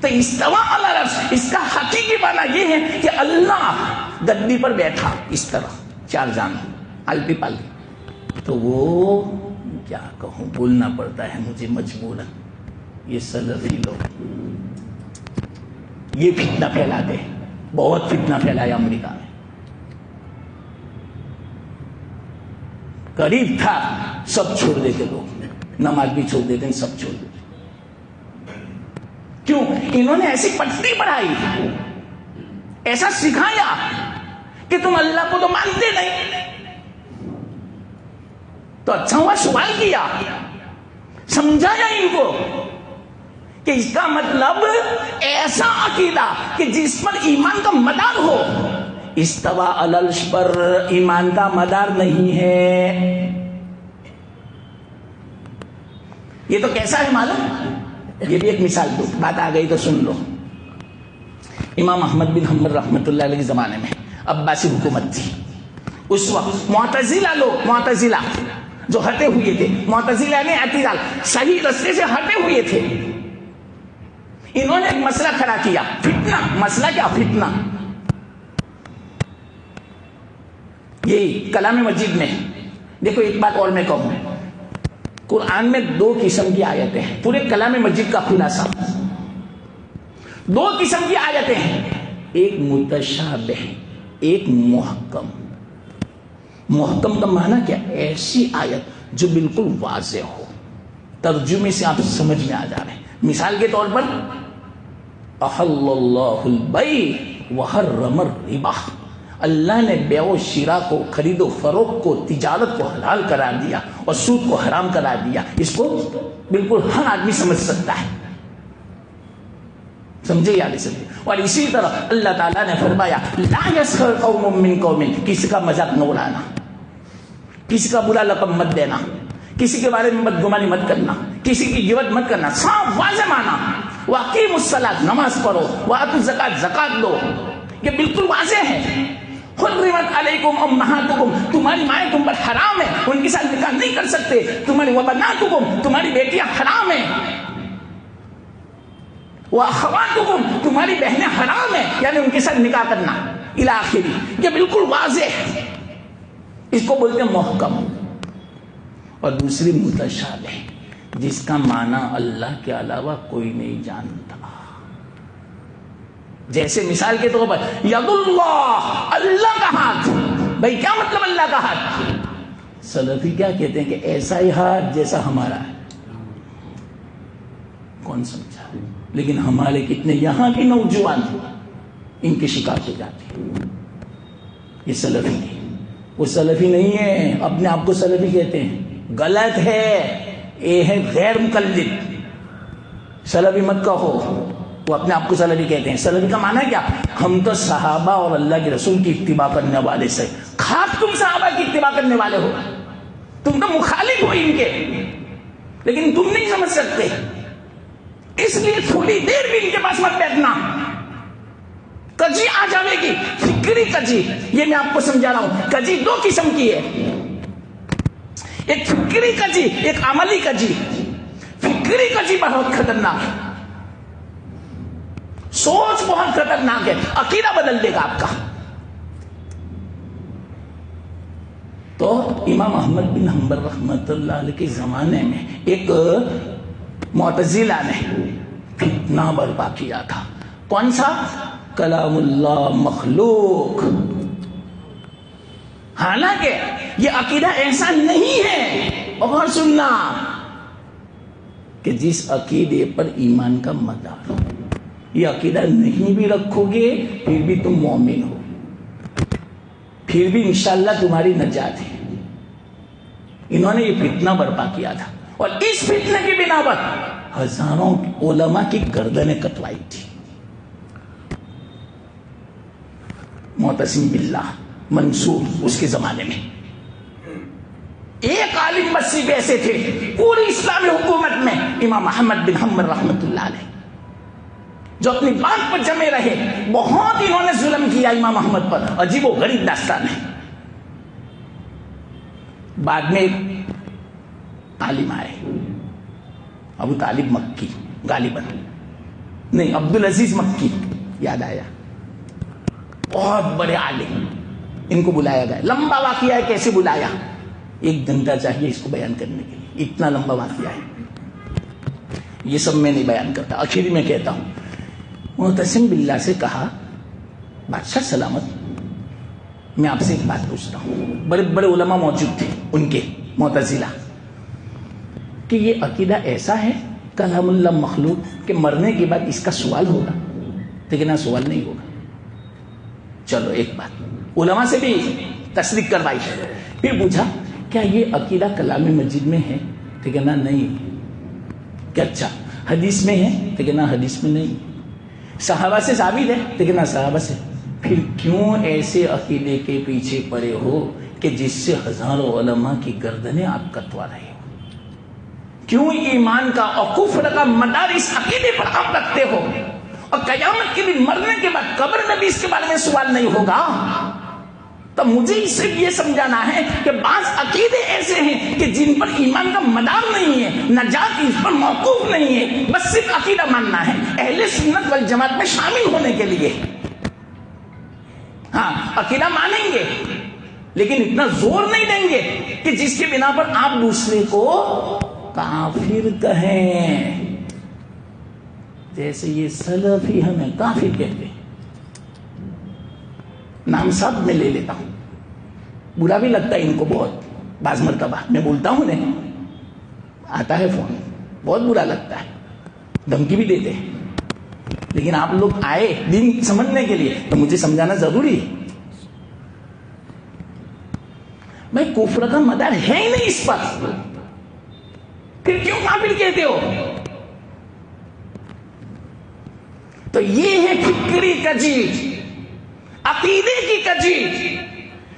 تو استوا علی العرش, اس کا حقیقی معنی یہ ہے کہ اللہ گدی پر بیٹھا اس طرح 4 جانور الٹی پالٹی. تو وہ کیا کہوں, بولنا پڑتا ہے مجھے مجبوراً. یہ سلفی لوگ یہ فتنہ پھیلاتے ہیں, بہت فتنہ پھیلایا امریکہ میں. قریب تھا سب چھوڑ دیتے لوگ, نماز بھی چھوڑ دیتے ہیں, سب چھوڑ دیتے. کیوں؟ انہوں نے ایسی پٹی پڑھائی, ایسا سکھایا کہ تم اللہ کو تو مانتے نہیں. تو اچھا ہوا سوال کیا, سمجھایا ان کو کہ اس کا مطلب ایسا عقیدہ کہ جس پر ایمان کا مدار ہو. استوا علی العرش پر ایمان کا مدار نہیں ہے. یہ تو کیسا ہے معلوم؟ یہ بھی ایک مثال دو, بات آ گئی تو سن لو. امام احمد بن حنبل رحمۃ اللہ علیہ کے زمانے میں عباسی حکومت تھی. اس وقت معتزلہ لوگ, معتزلہ جو ہٹے ہوئے تھے, معتزلہ نے اعتدال صحیح رستے سے ہٹے ہوئے تھے, انہوں نے ایک مسئلہ کھڑا کیا. فتنہ, مسئلہ کیا؟ فتنہ. یہ کلام مجید میں دیکھو, ایک بات اور میں کہوں, قرآن میں 2 قسم کی آیتیں ہیں. پورے کلام مجید کا خلاصہ 2 قسم کی آیتیں ہیں, ایک متشابہ, ایک محکم. محکم کا معنی کیا؟ ایسی آیت جو بالکل واضح ہو, ترجمے سے آپ سمجھ میں آ جا رہے ہیں. مثال کے طور پر احل اللہ البیع وحرم الربا, اللہ نے بیع و شراء کو, خرید و فروخت کو, تجارت کو حلال قرار دیا اور سود کو حرام قرار دیا. اس کو بالکل ہر آدمی سمجھ سکتا ہے, سمجھے یا نہیں سمجھے؟ اور اسی طرح اللہ تعالیٰ نے فرمایا لا یسخر قوم من قوم, کسی کا مذاق نہ اڑانا, کسی کا برا لقب مت دینا, کسی کے بارے میں بدگمانی مت کرنا, کسی کی غیبت مت کرنا. صاف واضح مانا. واقیم الصلاۃ, نماز پڑھو, وآتوا الزکات, زکات دو. یہ بالکل واضح ہے. حرمت علیکم امہاتکم, تمہاری مائیں تم پر حرام ہے, ان کے ساتھ نکاح نہیں کر سکتے. تمہاری وبناتکم, تمہاری بیٹیاں حرام ہیں. واخواتکم, تمہاری بہنیں حرام ہیں, یعنی ان کے ساتھ نکاح کرنا الی آخری. یہ بالکل واضح ہے, اس کو بولتے ہیں محکم. اور دوسری متشابہ, جس کا معنی اللہ کے علاوہ کوئی نہیں جانتا. جیسے مثال کے طور پر ید اللہ, اللہ کا ہاتھ. بھائی کیا مطلب اللہ کا ہاتھ؟ سلفی کیا کہتے ہیں کہ ایسا ہی ہاتھ جیسا ہمارا ہے. کون سمجھا؟ لیکن ہمارے کتنے یہاں کے نوجوان ان کی شکار ہو جاتے ہیں. یہ سلفی نہیں, وہ سلفی نہیں ہے, اپنے آپ کو سلفی کہتے ہیں. غلط ہے، یہ ہے غیر مقلد. سلفی مت کہو، وہ اپنے آپ کو سلفی کہتے ہیں. سلفی کا معنی ہے کیا؟ ہم تو صحابہ اور اللہ کے رسول کی اتباع کرنے والے سے. خاص تم صحابہ کی اتباع کرنے والے ہو، تم تو مخالف ہو ان کے، لیکن تم نہیں سمجھ سکتے، اس لیے تھوڑی دیر بھی ان کے پاس مت بیٹھنا. کجی آ جاوے گی، فکری کجی. یہ میں آپ کو سمجھا رہا ہوں. کجی دو قسم کی ہے، ایک فکری کجی، ایک عملی کجی. فکری کجی بہت خطرناک ہے، سوچ بہت خطرناک ہے، عقیدہ بدل دے گا آپ کا. تو امام احمد بن حنبل رحمۃ اللہ علیہ کے زمانے میں ایک معتزلہ نے فتنہ برپا کیا تھا. کون سا؟ کلام اللہ مخلوق. حالانکہ یہ عقیدہ ایسا نہیں ہے، اور سننا، کہ جس عقیدے پر ایمان کا مدار ہو. یہ عقیدہ نہیں بھی رکھو گے پھر بھی تم مومن ہو، پھر بھی انشاءاللہ تمہاری نجات ہے. انہوں نے یہ فتنہ برپا کیا تھا، اور اس فتنہ کی بنا پر ہزاروں علماء کی گردنیں کٹوائی تھی. معتصم باللہ منصور اس کے زمانے میں ایک عالم مسیح پہ ایسے تھے پوری اسلامی حکومت میں، امام احمد بن حنبل رحمۃ اللہ علیہ، جو اپنی بات پر جمے رہے. بہت انہوں نے ظلم کیا امام احمد پر، عجیب و غریب داستان ہے. بعد میں ایک عالم آئے، ابو طالب مکی، غالباً نہیں عبدالعزیز مکی، یاد آیا، بہت بڑے عالم. ان کو بلایا گیا. لمبا واقعہ ہے، کیسے بلایا، ایک گھنٹہ چاہیے اس کو بیان کرنے کے لیے، اتنا لمبا واقعہ ہے. یہ سب میں نہیں بیان کرتا، آخری میں کہتا ہوں. معتصم باللہ سے کہا، بادشاہ سلامت، میں آپ سے ایک بات پوچھتا ہوں. بڑے بڑے علماء موجود تھے ان کے، معتزلہ، کہ یہ عقیدہ ایسا ہے کلام اللہ مخلوق کہ مرنے کے بعد اس کا سوال ہوگا؟ لیکن سوال نہیں ہوگا. چلو ایک بات علماء سے بھی تصدیق کروائی. پھر پوچھا کیا یہ عقیدہ کلام مجید میں ہے؟ تو کہنا نہیں. کہ اچھا حدیث میں ہے؟ تو کہنا حدیث میں نہیں. صحابہ سے ثابت ہے؟ تو کہنا صحابہ سے. پھر کیوں ایسے عقیدے کے پیچھے پڑے ہو کہ جس سے ہزاروں علماء کی گردنیں آپ کٹوا رہے ہو؟ کیوں ایمان کا اور کفر کا مدار اس عقیدے پر آپ رکھتے ہو؟ اور قیامت کے دن مرنے کے بعد قبر میں بھی اس کے بارے میں سوال نہیں ہوگا. تو مجھے اس سے یہ سمجھانا ہے کہ بعض عقیدے ایسے ہیں کہ جن پر ایمان کا مدار نہیں ہے، نجات اس پر موقوف نہیں ہے، بس صرف عقیدہ ماننا ہے اہل سنت والجماعت میں شامل ہونے کے لیے. ہاں عقیدہ مانیں گے لیکن اتنا زور نہیں دیں گے کہ جس کے بنا پر آپ دوسرے کو کافر کہیں. جیسے یہ سلفی ہمیں کافر کہتے ہیں. نام سب میں لے لیتا ہوں، برا بھی لگتا ہے ان کو بہت. بعض مرتبہ میں بولتا ہوں نہیں، آتا ہے فون، بہت برا لگتا ہے، دھمکی بھی دیتے ہیں. لیکن آپ لوگ آئے دین سمجھنے کے لیے تو مجھے سمجھانا ضروری ہے. بھائی کفر کا مدار ہے ہی نہیں اس پر، پھر کیوں کافر کہتے ہو؟ تو یہ ہے فکری کجی، عقیدے کی کجی.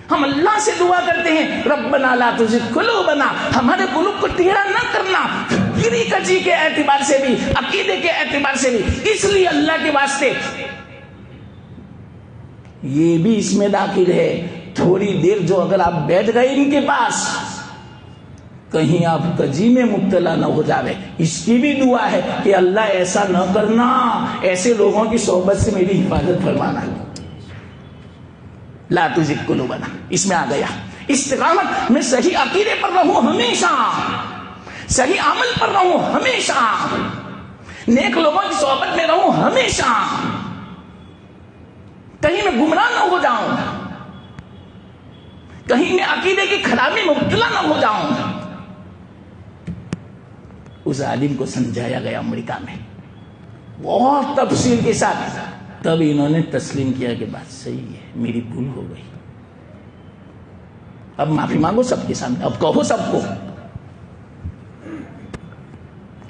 ہم اللہ سے دعا کرتے ہیں ربنا لا تزغ قلوبنا، ہمارے قلوب کو ٹیڑھا نہ کرنا. فکری کجی کے اعتبار سے بھی، عقیدے کے اعتبار سے بھی. اس لیے اللہ کے واسطے یہ بھی اس میں داخل ہے. تھوڑی دیر جو اگر آپ بیٹھ گئے ان کے پاس، کہیں آپ کجی میں مبتلا نہ ہو جاوے. اس کی بھی دعا ہے کہ اللہ ایسا نہ کرنا، ایسے لوگوں کی صحبت سے میری حفاظت فرمانا. لا تزغ قلوبنا اس میں آ گیا. استقامت میں صحیح عقیدے پر رہوں ہمیشہ، صحیح عمل پر رہوں ہمیشہ، نیک لوگوں کی صحبت میں رہوں ہمیشہ، کہیں میں گمراہ نہ ہو جاؤں، کہیں میں عقیدے کی خرابی میں مبتلا نہ ہو جاؤں. اس عالم کو سمجھایا گیا امریکہ میں بہت تفصیل کے ساتھ. تب انہوں نے تسلیم کیا کہ بات صحیح ہے، میری بھول ہو گئی، اب معافی مانگو سب کے سامنے، اب کہو سب کو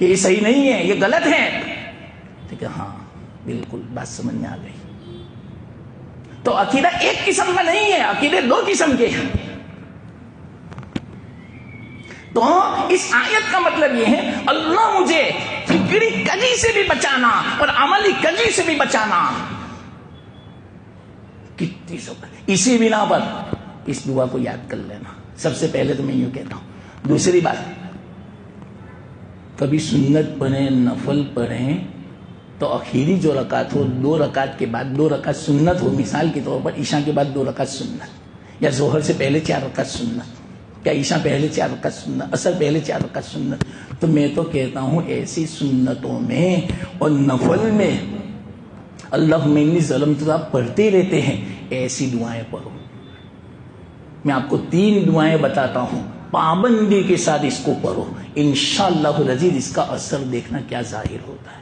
کہ یہ صحیح نہیں ہے، یہ غلط ہے، ٹھیک ہے ہاں بالکل بات سمجھ میں آ گئی. تو عقیدہ ایک قسم کا نہیں ہے، عقیدے دو قسم کے ہیں. تو اس آیت کا مطلب یہ ہے اللہ مجھے فکری کجی سے بھی بچانا اور عملی کجی سے بھی بچانا. کتنی سب اسی بنا پر اس دعا کو یاد کر لینا. سب سے پہلے تو میں یوں کہتا ہوں. دوسری بات، کبھی سنت پڑھیں نفل پڑھیں تو آخری جو رکعت ہو 2 رکعت کے بعد 2 رکعت سنت ہو. مثال کے طور پر عشاء کے بعد 2 رکعت سنت، یا ظہر سے پہلے 4 رکعت سنت، یا عشاء پہلے 4 رکعت سنت، عصر پہلے 4 رکعت سنت. تو میں تو کہتا ہوں ایسی سنتوں میں اور نفل میں اللہم انی ظلمت آپ پڑھتے رہتے ہیں، ایسی دعائیں پڑھو. میں آپ کو 3 دعائیں بتاتا ہوں، پابندی کے ساتھ اس کو پڑھو. انشاءاللہ العزیز اس کا اثر دیکھنا کیا ظاہر ہوتا ہے.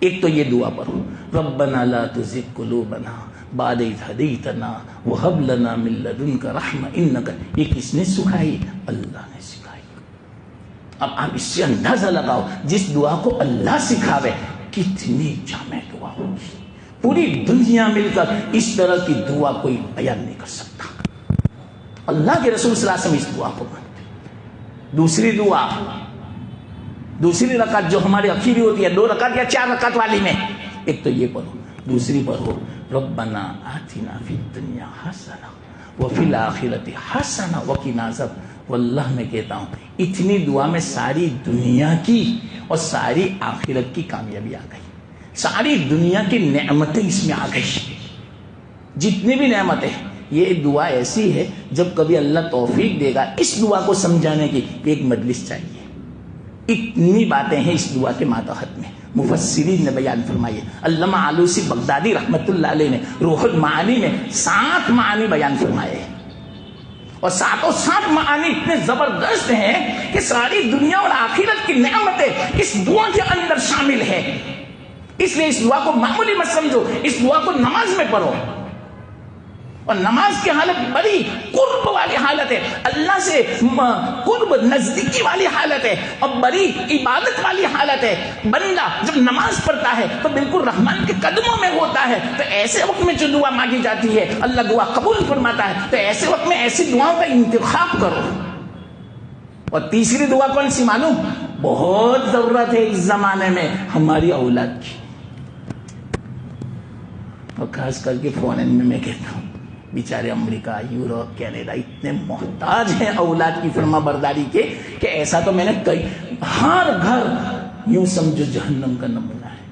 ایک تو یہ دعا پڑھو، ربنا لا تزغ قلوبنا بعد اذ ہدیتنا وہب لنا من لدنک رحمہ انک. یہ کس نے سکھائی؟ اللہ نے سکھائی. اب آپ اس سے اندازہ لگاؤ جس دعا کو اللہ سکھاوے کتنی جامع دعا ہوگی. پوری دنیا مل کر اس طرح کی دعا کوئی بیان نہیں کر سکتا. اللہ کے رسول صلی اللہ علیہ وسلم اس دعا کو مانتے. دوسری دعا، دوسری رکعت جو ہماری اخیری ہوتی ہے 2 رکعت یا 4 رکعت والی میں، ایک تو یہ پڑھو. دوسری پڑھو ربنا آتنا فی الدنیا حسنہ وفی الآخرۃ حسنہ وقنا عذاب. واللہ میں کہتا ہوں اتنی دعا میں ساری دنیا کی اور ساری آخرت کی کامیابی آ گئی. ساری دنیا کی نعمتیں اس میں آ گئی. جتنی بھی نعمتیں، یہ دعا ایسی ہے جب کبھی اللہ توفیق دے گا اس دعا کو سمجھانے کی ایک مجلس چاہیے. اتنی باتیں ہیں اس دعا کے ماتحت میں. مفسرین نے بیان فرمائے. علامہ آلوسی بغدادی رحمت اللہ علیہ نے روح المعانی میں 7 معانی بیان فرمائے، اور 7 معانی اتنے زبردست ہیں کہ ساری دنیا اور آخرت کی نعمتیں اس دعا کے اندر شامل ہے. اس لیے اس دعا کو معمولی مت سمجھو، اس دعا کو نماز میں پڑھو. اور نماز کی حالت بڑی قرب والی حالت ہے، اللہ سے قرب نزدیکی والی حالت ہے، اور بڑی عبادت والی حالت ہے. بندہ جب نماز پڑھتا ہے تو بالکل رحمان کے قدموں میں ہوتا ہے. تو ایسے وقت میں جو دعا مانگی جاتی ہے اللہ دعا قبول فرماتا ہے. تو ایسے وقت میں ایسی دعاؤں کا انتخاب کرو. اور تیسری دعا کون سی معلوم؟ بہت ضرورت ہے اس زمانے میں ہماری اولاد کی، اور خاص کر کے فورن میں کہتا ہوں بیچارے امریکہ، یورپ، کینیڈا اتنے محتاج ہیں اولاد کی فرما برداری کے کہ ایسا تو میں نے ہر گھر یوں سمجھو جہنم کا نمونہ ہے.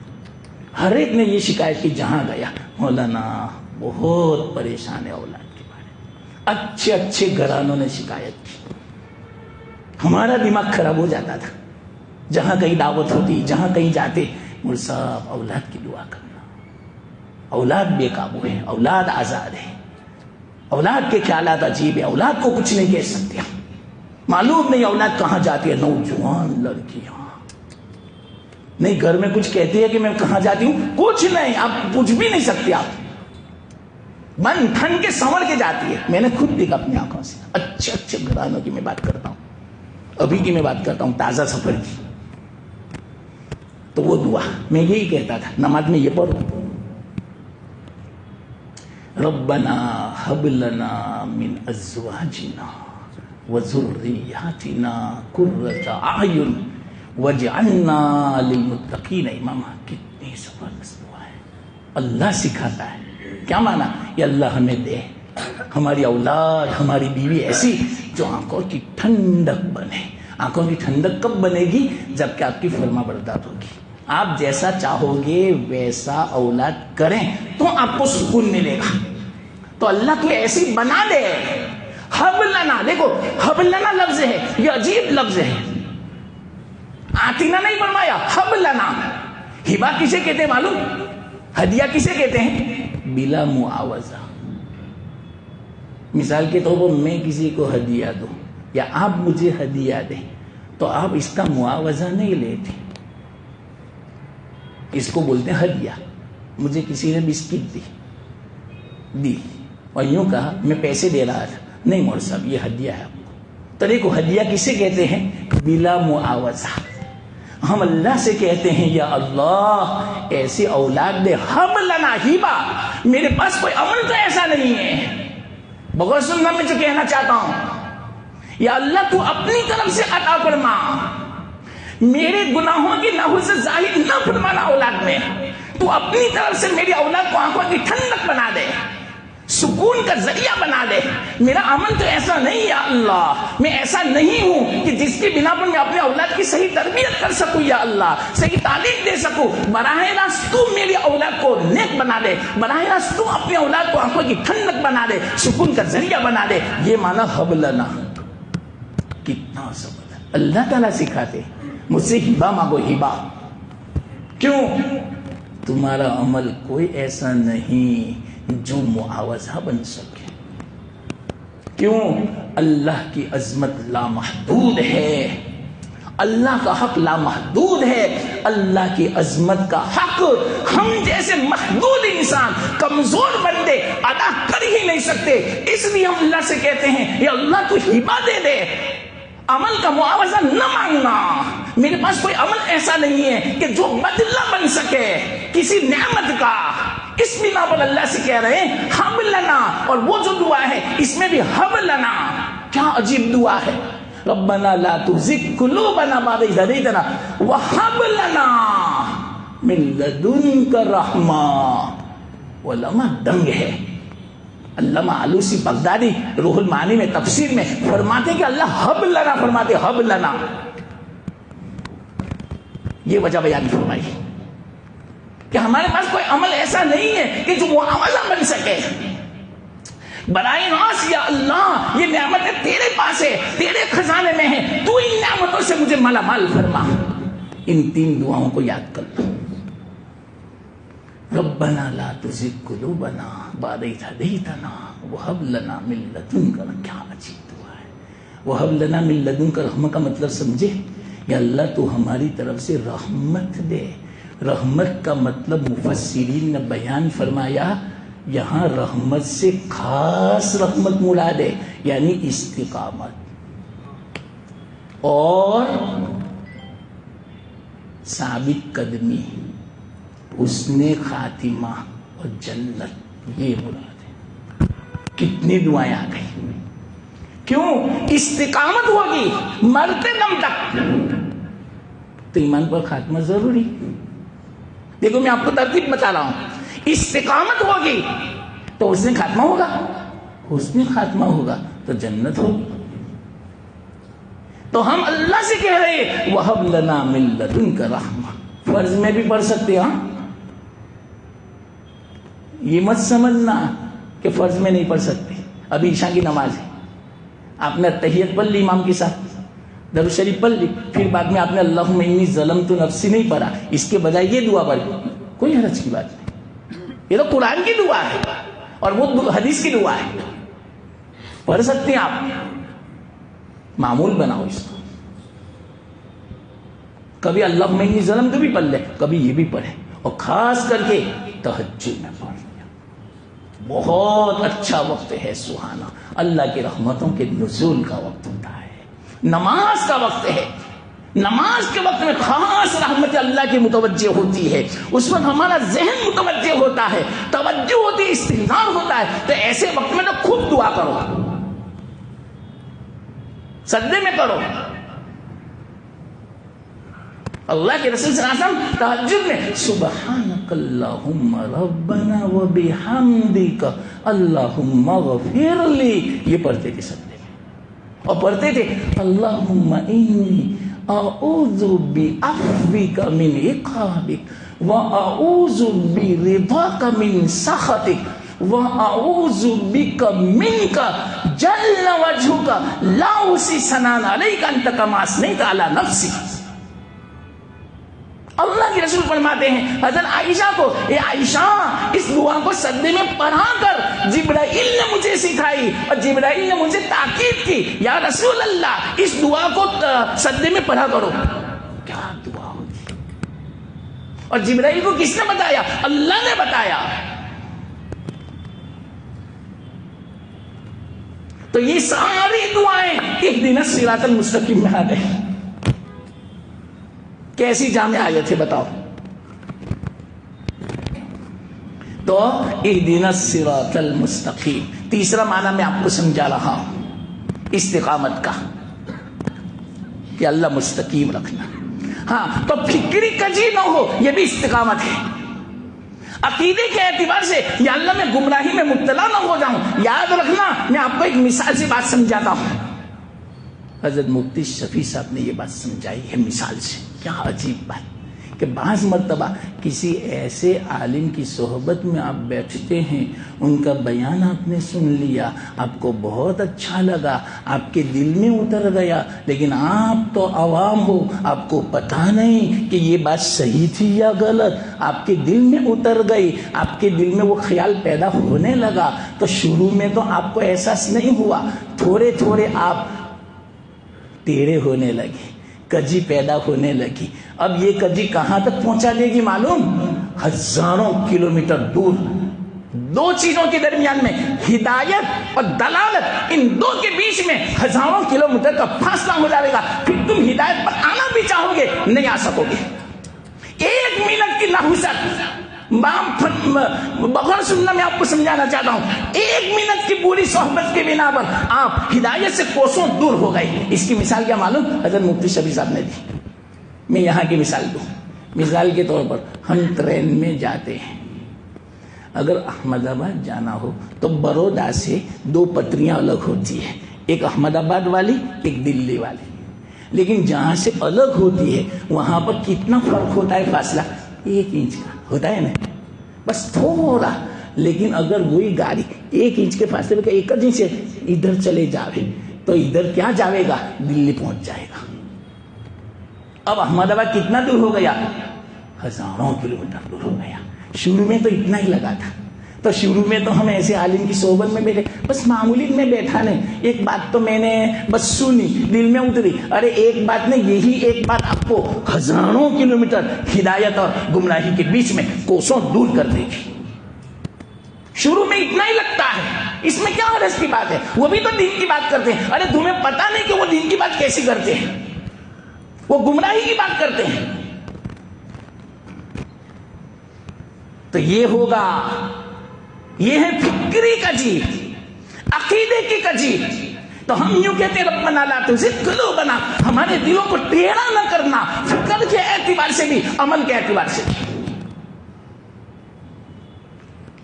ہر ایک نے یہ شکایت کی جہاں گیا مولانا بہت پریشان ہے اولاد کے بارے میں. اچھے اچھے گھرانوں نے شکایت کی. ہمارا دماغ خراب ہو جاتا تھا جہاں کہیں دعوت ہوتی، جہاں کہیں جاتے، مول صاحب اولاد کی دعا کرنا. اولاد بے قابو ہے، اولاد آزاد ہے، اولاد کے خیالات عجیب ہے، اولاد کو کچھ نہیں کہہ سکتے. معلوم نہیں اولاد کہاں جاتی ہے. نوجوان لڑکیاں نہیں گھر میں کچھ کہتی ہے کہ میں کہاں جاتی ہوں، کچھ نہیں، آپ پوچھ بھی نہیں سکتے. آپ من تھن کے سنور کے جاتی ہے. میں نے خود دیکھا اپنی آنکھوں سے. اچھے اچھے گھرانوں کی میں بات کرتا ہوں، ابھی کی میں بات کرتا ہوں، تازہ سفر کی. تو وہ دعا میں یہی کہتا تھا نماز میں یہ پڑھو، ربنا هب لنا من ازواجنا وذرياتنا قرة اعین واجعلنا للمتقین اماما. کتنی زبردست دعا ہے. اللہ سکھاتا ہے. کیا مانا؟ یہ اللہ ہمیں دے ہماری اولاد، ہماری بیوی ایسی جو آنکھوں کی ٹھنڈک بنے. آنکھوں کی ٹھنڈک کب بنے گی؟ جب کہ آپ کی فرما بردار ہوگی. آپ جیسا چاہو گے ویسا اولاد کریں تو آپ کو سکون ملے گا. تو اللہ تو ایسی بنا دے. حب لنا، دیکھو حب لنا لفظ ہے، یہ عجیب لفظ ہے. آتینا نہیں فرمایا، حب لنا. ہبا کسے کہتے ہیں معلوم؟ ہدیہ کسے کہتے ہیں؟ بلا معاوضہ. مثال کے طور پر میں کسی کو ہدیہ دوں یا آپ مجھے ہدیہ دیں تو آپ اس کا معاوضہ نہیں لیتے. اس کو بولتے ہیں ہدیہ. مجھے کسی نے بسکٹ دی اور یوں کہا میں پیسے دے رہا تھا، نہیں مول صاحب یہ ہدیہ ہے آپ کو. تو دیکھو ہدیہ کسے کہتے ہیں؟ بلا معاوضہ. ہم اللہ سے کہتے ہیں یا اللہ ایسی اولاد دے، ہب لنا ہیبا، میرے پاس کوئی عمل تو ایسا نہیں ہے، بغور سننا میں جو کہنا چاہتا ہوں، یا اللہ تو اپنی طرف سے عطا فرما، میرے گناہوں کی نحوست ظاہر نہ فرمانا اولاد میں، تو اپنی طرف سے میری اولاد کو آنکھوں کی ٹھنڈک بنا دے، سکون کا ذریعہ بنا دے۔ میرا عمل تو ایسا نہیں یا اللہ، میں ایسا نہیں ہوں کہ جس کی بنا پر میں اپنے اولاد کی صحیح تربیت کر سکوں یا اللہ، صحیح تعلیم دے سکوں، براہ راست تو میری اولاد کو نیک بنا دے، براہ راست تو اپنے اولاد کو آنکھوں کی ٹھنڈک بنا دے، سکون کا ذریعہ بنا دے۔ یہ مانا حب لنا، کتنا سبب اللہ تعالیٰ سکھاتے، مجھ سے ہبا مانگو، ہبا کیوں؟ تمہارا عمل کوئی ایسا نہیں جو معاوضہ بن سکے، کیوں؟ اللہ کی عظمت لامحدود ہے، اللہ کا حق لامحدود ہے، اللہ کی عظمت کا حق ہم جیسے محدود انسان، کمزور بندے ادا کر ہی نہیں سکتے، اس لیے ہم اللہ سے کہتے ہیں یا اللہ تو ہبا دے دے، عمل کا معاوضہ نہ مانگنا، میرے پاس کوئی عمل ایسا نہیں ہے کہ جو بدلہ بن سکے کسی نعمت کا، اس بنا پر اللہ سے کہہ رہے ہیں حب لنا، اور وہ جو دعا ہے اس میں بھی حب لنا، کیا عجیب دعا ہے، ربنا لا تزغ قلوبنا بعد إذ هديتنا وهب لنا من لدنك رحمة، علماء دنگ ہے، علامہ علوسی بغدادی روح المعانی میں تفسیر میں فرماتے کہ اللہ حب لنا فرماتے، حب لنا، یہ وجہ بیان فرمائی کہ ہمارے پاس کوئی عمل ایسا نہیں ہے کہ جو معاوضہ بن سکے، برائے ناس یا اللہ یہ نعمتیں تیرے پاس ہے، تیرے خزانے میں ہے، تو ان نعمتوں سے مجھے مالا مال فرما۔ ان تین دعاؤں کو یاد کر لو، ربنا لا تزغ قلوبنا بعد إذ هديتنا وهب لنا من لدنك، کیا عجیب دعا ہے، وهب لنا من لدنك، رحمت کا مطلب سمجھے، یا اللہ تو ہماری طرف سے رحمت دے، رحمت کا مطلب مفسرین نے بیان فرمایا، یہاں رحمت سے خاص رحمت مراد ہے، یعنی استقامت اور ثابت قدمی، حسن خاتمہ اور جنت، یہ مراد ہے۔ کتنی دعائیں آ گئی، کیوں؟ استقامت ہوگی مرتے دم تک تو ایمان پر خاتمہ ضروری، دیکھو میں آپ کو ترتیب بتا رہا ہوں، استقامت ہوگی تو حسن خاتمہ ہوگا، حسن خاتمہ ہوگا تو جنت ہوگی۔ تو ہم اللہ سے کہہ رہے ہیں وَهَبْ لَنَا مِن لَدُنْكَ رَحْمَةً، فرض میں بھی پڑھ سکتے، ہاں یہ مت سمجھنا کہ فرض میں نہیں پڑھ سکتے، ابھی عشاء کی نماز ہے، آپ نے تحیت پڑھ لی امام کے ساتھ، درود شریف پڑھ لی، پھر بعد میں آپ نے اللہم انی ظلمت نفسی نہیں پڑھا، اس کے بجائے یہ دعا پڑھ لی، کوئی حرج کی بات نہیں، یہ تو قرآن کی دعا ہے اور وہ حدیث کی دعا ہے، پڑھ سکتے ہیں آپ، معمول بناؤ اس کو، کبھی اللہم انی ظلمت بھی پڑھ لے، کبھی یہ بھی پڑھے، اور خاص کر کے تہجد میں پڑھ، بہت اچھا وقت ہے سہانا، اللہ کی رحمتوں کے نزول کا وقت ہوتا ہے، نماز کا وقت ہے، نماز کے وقت میں خاص رحمت اللہ کی متوجہ ہوتی ہے، اس وقت ہمارا ذہن متوجہ ہوتا ہے، توجہ ہوتی ہے، استحضار ہوتا ہے، تو ایسے وقت میں تو خود دعا کرو، سجدے میں کرو، اللہ کے رسول صلی اللہ علیہ وسلم تہجد میں سبحانک اللہم ربنا وبحمدک اللہم اغفر لی، یہ پڑھتے تھے سجدے میں، اور پڑھتے تھے اللہم انی اعوذ بعفوک من عقابک واعوذ برضاک من سخطک واعوذ بک منک جل وجہک لا احصی ثناء علیک انت کما اثنیت علی نفسک۔ اللہ کے رسول فرماتے ہیں حضرت عائشہ کو، اے عائشہ اس دعا کو سجدے میں پڑھا کر، جبرائیل نے مجھے سکھائی اور جبرائیل نے مجھے تاکید کی، یا رسول اللہ اس دعا کو سجدے میں پڑھا کرو، کیا دعا ہوگی، اور جبرائیل کو کس نے بتایا؟ اللہ نے بتایا۔ تو یہ ساری دعائیں اہدنا الصراط المستقیم میں آ گئی، کیسی جامع آیت ہے بتاؤ؟ تو اہدنا الصراط المستقیم، تیسرا معنی میں آپ کو سمجھا رہا ہوں استقامت کا، کہ اللہ مستقیم رکھنا۔ ہاں تو فکری کجی نہ ہو، یہ بھی استقامت ہے۔ عقیدے کے اعتبار سے یا اللہ میں گمراہی میں مبتلا نہ ہو جاؤں، یاد رکھنا میں آپ کو ایک مثال سے بات سمجھاتا ہوں۔ حضرت مفتی شفیع صاحب نے یہ بات سمجھائی ہے مثال سے، کیا عجیب بات کہ بعض مرتبہ کسی ایسے عالم کی صحبت میں آپ بیٹھتے ہیں، ان کا بیان آپ نے سن لیا، آپ کو بہت اچھا لگا، آپ کے دل میں اتر گیا، لیکن آپ تو عوام ہو، آپ کو پتہ نہیں کہ یہ بات صحیح تھی یا غلط، آپ کے دل میں اتر گئی، آپ کے دل میں وہ خیال پیدا ہونے لگا، تو شروع میں تو آپ کو احساس نہیں ہوا، تھوڑے تھوڑے آپ ٹیڑھے ہونے لگے، کجی پیدا ہونے لگی۔ اب یہ کجی کہاں تک پہنچا دے گی معلوم؟ ہزاروں کلومیٹر دور، دو چیزوں کے درمیان میں ہدایت اور دلالت، ان دو کے بیچ میں ہزاروں کلومیٹر کا فاصلہ ہو جائے گا، پھر تم ہدایت پر آنا بھی چاہو گے نہیں آ سکو گے۔ ایک منٹ کی نحوست بغیر سننا میں آپ کو سمجھانا چاہتا ہوں، ایک منٹ کی پوری صحبت کے بنا پر آپ ہدایت سے کوسوں دور ہو گئے۔ اس کی مثال کیا معلوم؟ حضرت مفتی شفیع صاحب نے دی، میں یہاں کی مثال دوں۔ مثال کے طور پر ہم ٹرین میں جاتے ہیں، اگر احمد آباد جانا ہو تو بروڈا سے دو پٹریاں الگ ہوتی ہیں، ایک احمد آباد والی، ایک دلی والی، لیکن جہاں سے الگ ہوتی ہے وہاں پر کتنا فرق ہوتا ہے؟ فاصلہ 1 انچ کا ہوتا ہے نا، بس تھوڑا۔ لیکن اگر وہی گاڑی 1 انچ کے فاصلے پہ 1 انچ سے ادھر چلے جاوے تو ادھر کیا جاوے گا؟ دلی پہنچ جائے گا۔ اب احمد آباد کتنا دور ہو گیا؟ ہزاروں کلومیٹر دور ہو گیا۔ شروع میں تو اتنا ہی لگا تھا، تو شروع میں تو ہم ایسے عالم کی صحبت میں بیٹھے، بس معمولی میں بیٹھا نہیں، ایک بات تو میں نے بس سنی، دل میں اتری، ارے ایک بات نہیں، یہی ایک بات آپ کو ہزاروں کلومیٹر ہدایت اور گمراہی کے بیچ میں کوسوں دور کر دے گی۔ شروع میں اتنا ہی لگتا ہے، اس میں کیا حرج کی بات ہے؟ وہ بھی تو دین کی بات کرتے ہیں، ارے تمہیں پتہ نہیں کہ وہ دین کی بات کیسی کرتے ہیں، وہ گمراہی کی بات کرتے ہیں۔ تو یہ ہوگا، یہ ہے فکری کجی، عقیدے کی کجی۔ تو ہم یوں کہتے ہیں ربنا لا تزغ قلوبنا، ہمارے دلوں کو ٹیڑھا نہ کرنا، فکر کے اعتبار سے بھی، عمل کے اعتبار سے بھی۔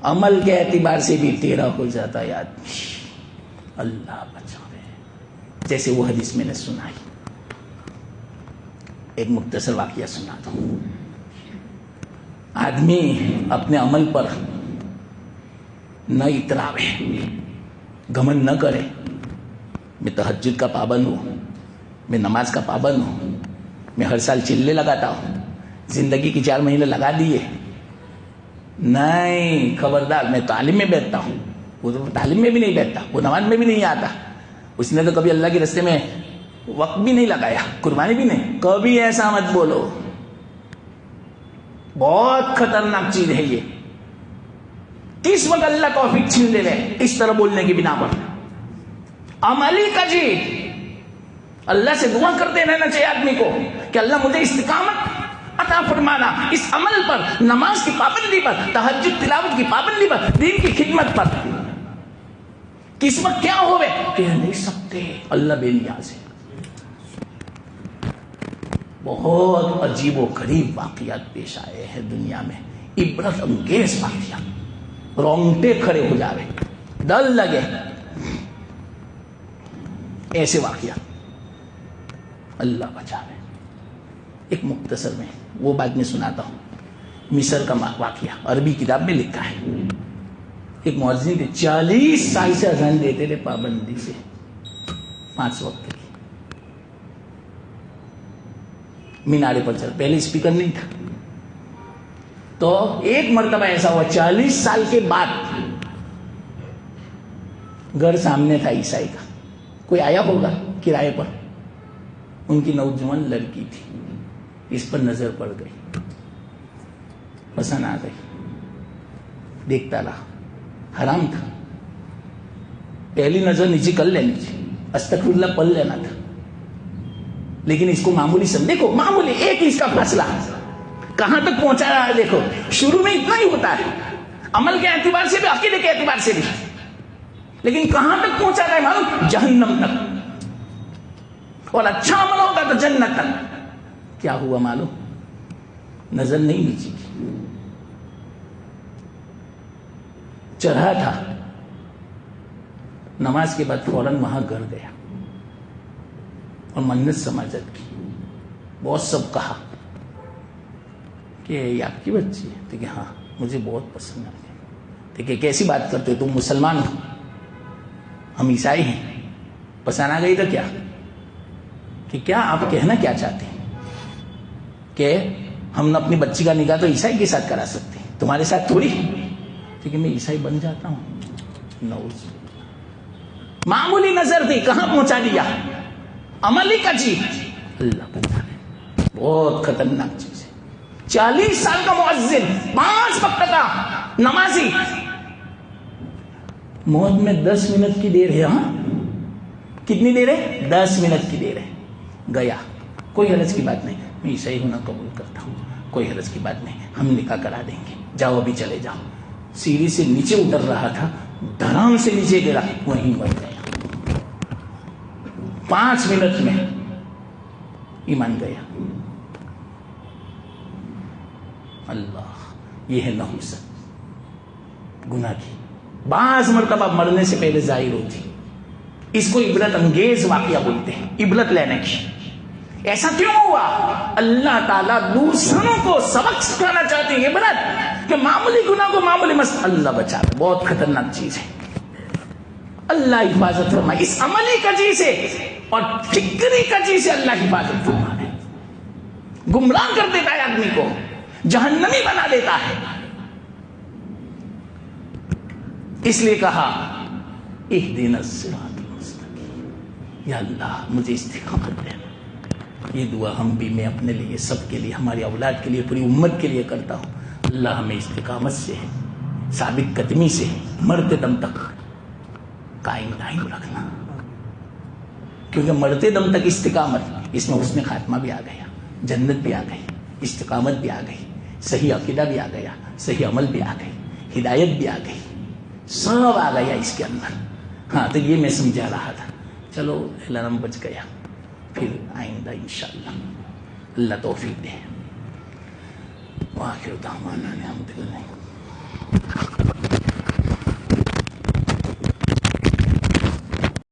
عمل کے اعتبار سے بھی ٹیڑھا ہو جاتا ہے آدمی، اللہ بچاوے۔ جیسے وہ حدیث میں نے سنائی، ایک مختصر واقعہ سناتا ہوں۔ آدمی اپنے عمل پر نہ اتراوے، گھمنڈ نہ کرے، میں تہجد کا پابند ہوں، میں نماز کا پابند ہوں، میں ہر سال چلے لگاتا ہوں، زندگی کی 4 مہینے لگا دیے، نہیں، خبردار، میں تعلیم میں بیٹھتا ہوں، وہ تو تعلیم میں بھی نہیں بیٹھتا، وہ نماز میں بھی نہیں آتا، اس نے تو کبھی اللہ کے راستے میں وقت بھی نہیں لگایا، قربانی بھی نہیں، کبھی ایسا مت بولو، بہت خطرناک چیز ہے یہ۔ کس وقت اللہ توفیق چھین لے رہے اس طرح بولنے کی بنا پر؟ عملی کا جی، اللہ سے دعا کرتے رہنا چاہیے آدمی کو کہ اللہ مجھے استقامت عطا فرمانا، اس عمل پر، نماز کی پابندی پر، تہجد تلاوت کی پابندی پر، دین کی خدمت پر۔ کس وقت کیا ہوئے کہہ نہیں سکتے، اللہ بے نیاز ہے۔ بہت عجیب و غریب واقعات پیش آئے ہیں دنیا میں، عبرت انگیز واقعات، رونگٹے کھڑے ہو جاوے، ڈر لگے، ایسے واقعات، اللہ بچاوے۔ ایک مختصر میں وہ بات میں سناتا ہوں، مصر کا واقعہ، عربی کتاب میں لکھا ہے۔ ایک مؤذن تھے، 40 سال سے اذان دیتے تھے پابندی سے، 5 وقت کی، مینارے پر چل، پہلے اسپیکر نہیں تھا، تو ایک مرتبہ ایسا ہوا 40 سال کے بعد، گھر سامنے تھا عیسائی کا، کوئی آیا ہوگا کرائے پر، ان کی نوجوان لڑکی تھی، اس پر نظر پڑ گئی، پسند آ گئی، دیکھتا رہا، حرام تھا، پہلی نظر نیچے کر لینی تھی، استغفر اللہ پڑھ لینا تھا، لیکن اس کو معمولی سمجھ. دیکھو معمولی ایک اس کا فاصلہ کہاں تک پہنچا رہا ہے. دیکھو شروع میں اتنا ہی ہوتا ہے عمل کے اعتبار سے بھی, عقیدے کے اعتبار سے بھی, لیکن کہاں تک پہنچا رہا ہے معلوم؟ جہنم تک. اور اچھا عمل ہوگا تو جنت تک. کیا ہوا معلوم؟ نظر نہیں نیچے کی, چڑھا تھا, نماز کے بعد فوراً وہاں گھر گیا اور منت سماجت کی. بہت سب کہا کہ یہ آپ کی بچی ہے. تو کہ ہاں مجھے بہت پسند ہے. تو کہ کیسی بات کرتے ہو, تم مسلمان ہو, ہم عیسائی ہیں, پسند آ گئی تو کیا, کہ کیا آپ کہنا کیا چاہتے ہیں کہ ہم اپنی بچی کا نکاح تو عیسائی کے ساتھ کرا سکتے ہیں, تمہارے ساتھ تھوڑی, کیونکہ میں عیسائی بن جاتا ہوں. نعوذ. معمولی نظر تھی, کہاں پہنچا دیا؟ عملی کا چیز. اللہ پتہ ہے بہت خطرناک چیز ہے. 40 سال کا مؤذن, 5 وقت کا نمازی, موت میں 10 منٹ کی دیر ہے. ہاں کتنی دیر ہے؟ 10 منٹ کی دیر ہے. گیا, کوئی حرج کی بات نہیں, میں عیسائی ہونا قبول کرتا ہوں, کوئی حرج کی بات نہیں, ہم نکاح کرا دیں گے, جاؤ ابھی چلے جاؤ. سیڑھی سے نیچے اتر رہا تھا, دھڑام سے نیچے گرا, وہیں مر گیا. 5 منٹ میں ایمان گیا. اللہ, یہ ہے نحوست, گناہ کی. بعض مرتبہ مرنے سے پہلے ظاہر ہوتی. اس کو عبرت انگیز واقعہ بولتے ہیں, عبرت لینے کی. ایسا کیوں ہوا؟ اللہ تعالیٰ دوسروں کو سبق سکھانا چاہتے ہیں. عبرت کہ معمولی گناہ کو معمولی اللہ بچا, بہت خطرناک چیز ہے. اللہ حفاظت فرمائے اس عملی کجی سے اور فکری کجی سے. اللہ حفاظت فرمائے. گمراہ کر دیتا ہے آدمی کو, جہنمی بنا دیتا ہے. اس لیے کہا اہدنا الصراط المستقیم, یا اللہ مجھے استقامت دینا. یہ دعا ہم بھی, میں اپنے لیے, سب کے لیے, ہماری اولاد کے لیے, پوری امت کے لیے کرتا ہوں. اللہ ہمیں استقامت سے, ثابت قدمی سے مرتے دم تک قائم دائم رکھنا. کیونکہ مرتے دم تک استقامت, اس میں حسن خاتمہ بھی آ گیا, جنت بھی آ گئی, استقامت بھی آ گئی, صحیح عقیدہ بھی آ گیا, صحیح عمل بھی آ گئی, ہدایت بھی آ گئی, سب آ گیا اس کے اندر. ہاں تو یہ میں سمجھا رہا تھا. چلو الارم بچ گیا, پھر آئندہ انشاءاللہ اللہ توفیق دے. وآخر دعوانا الحمدللہ.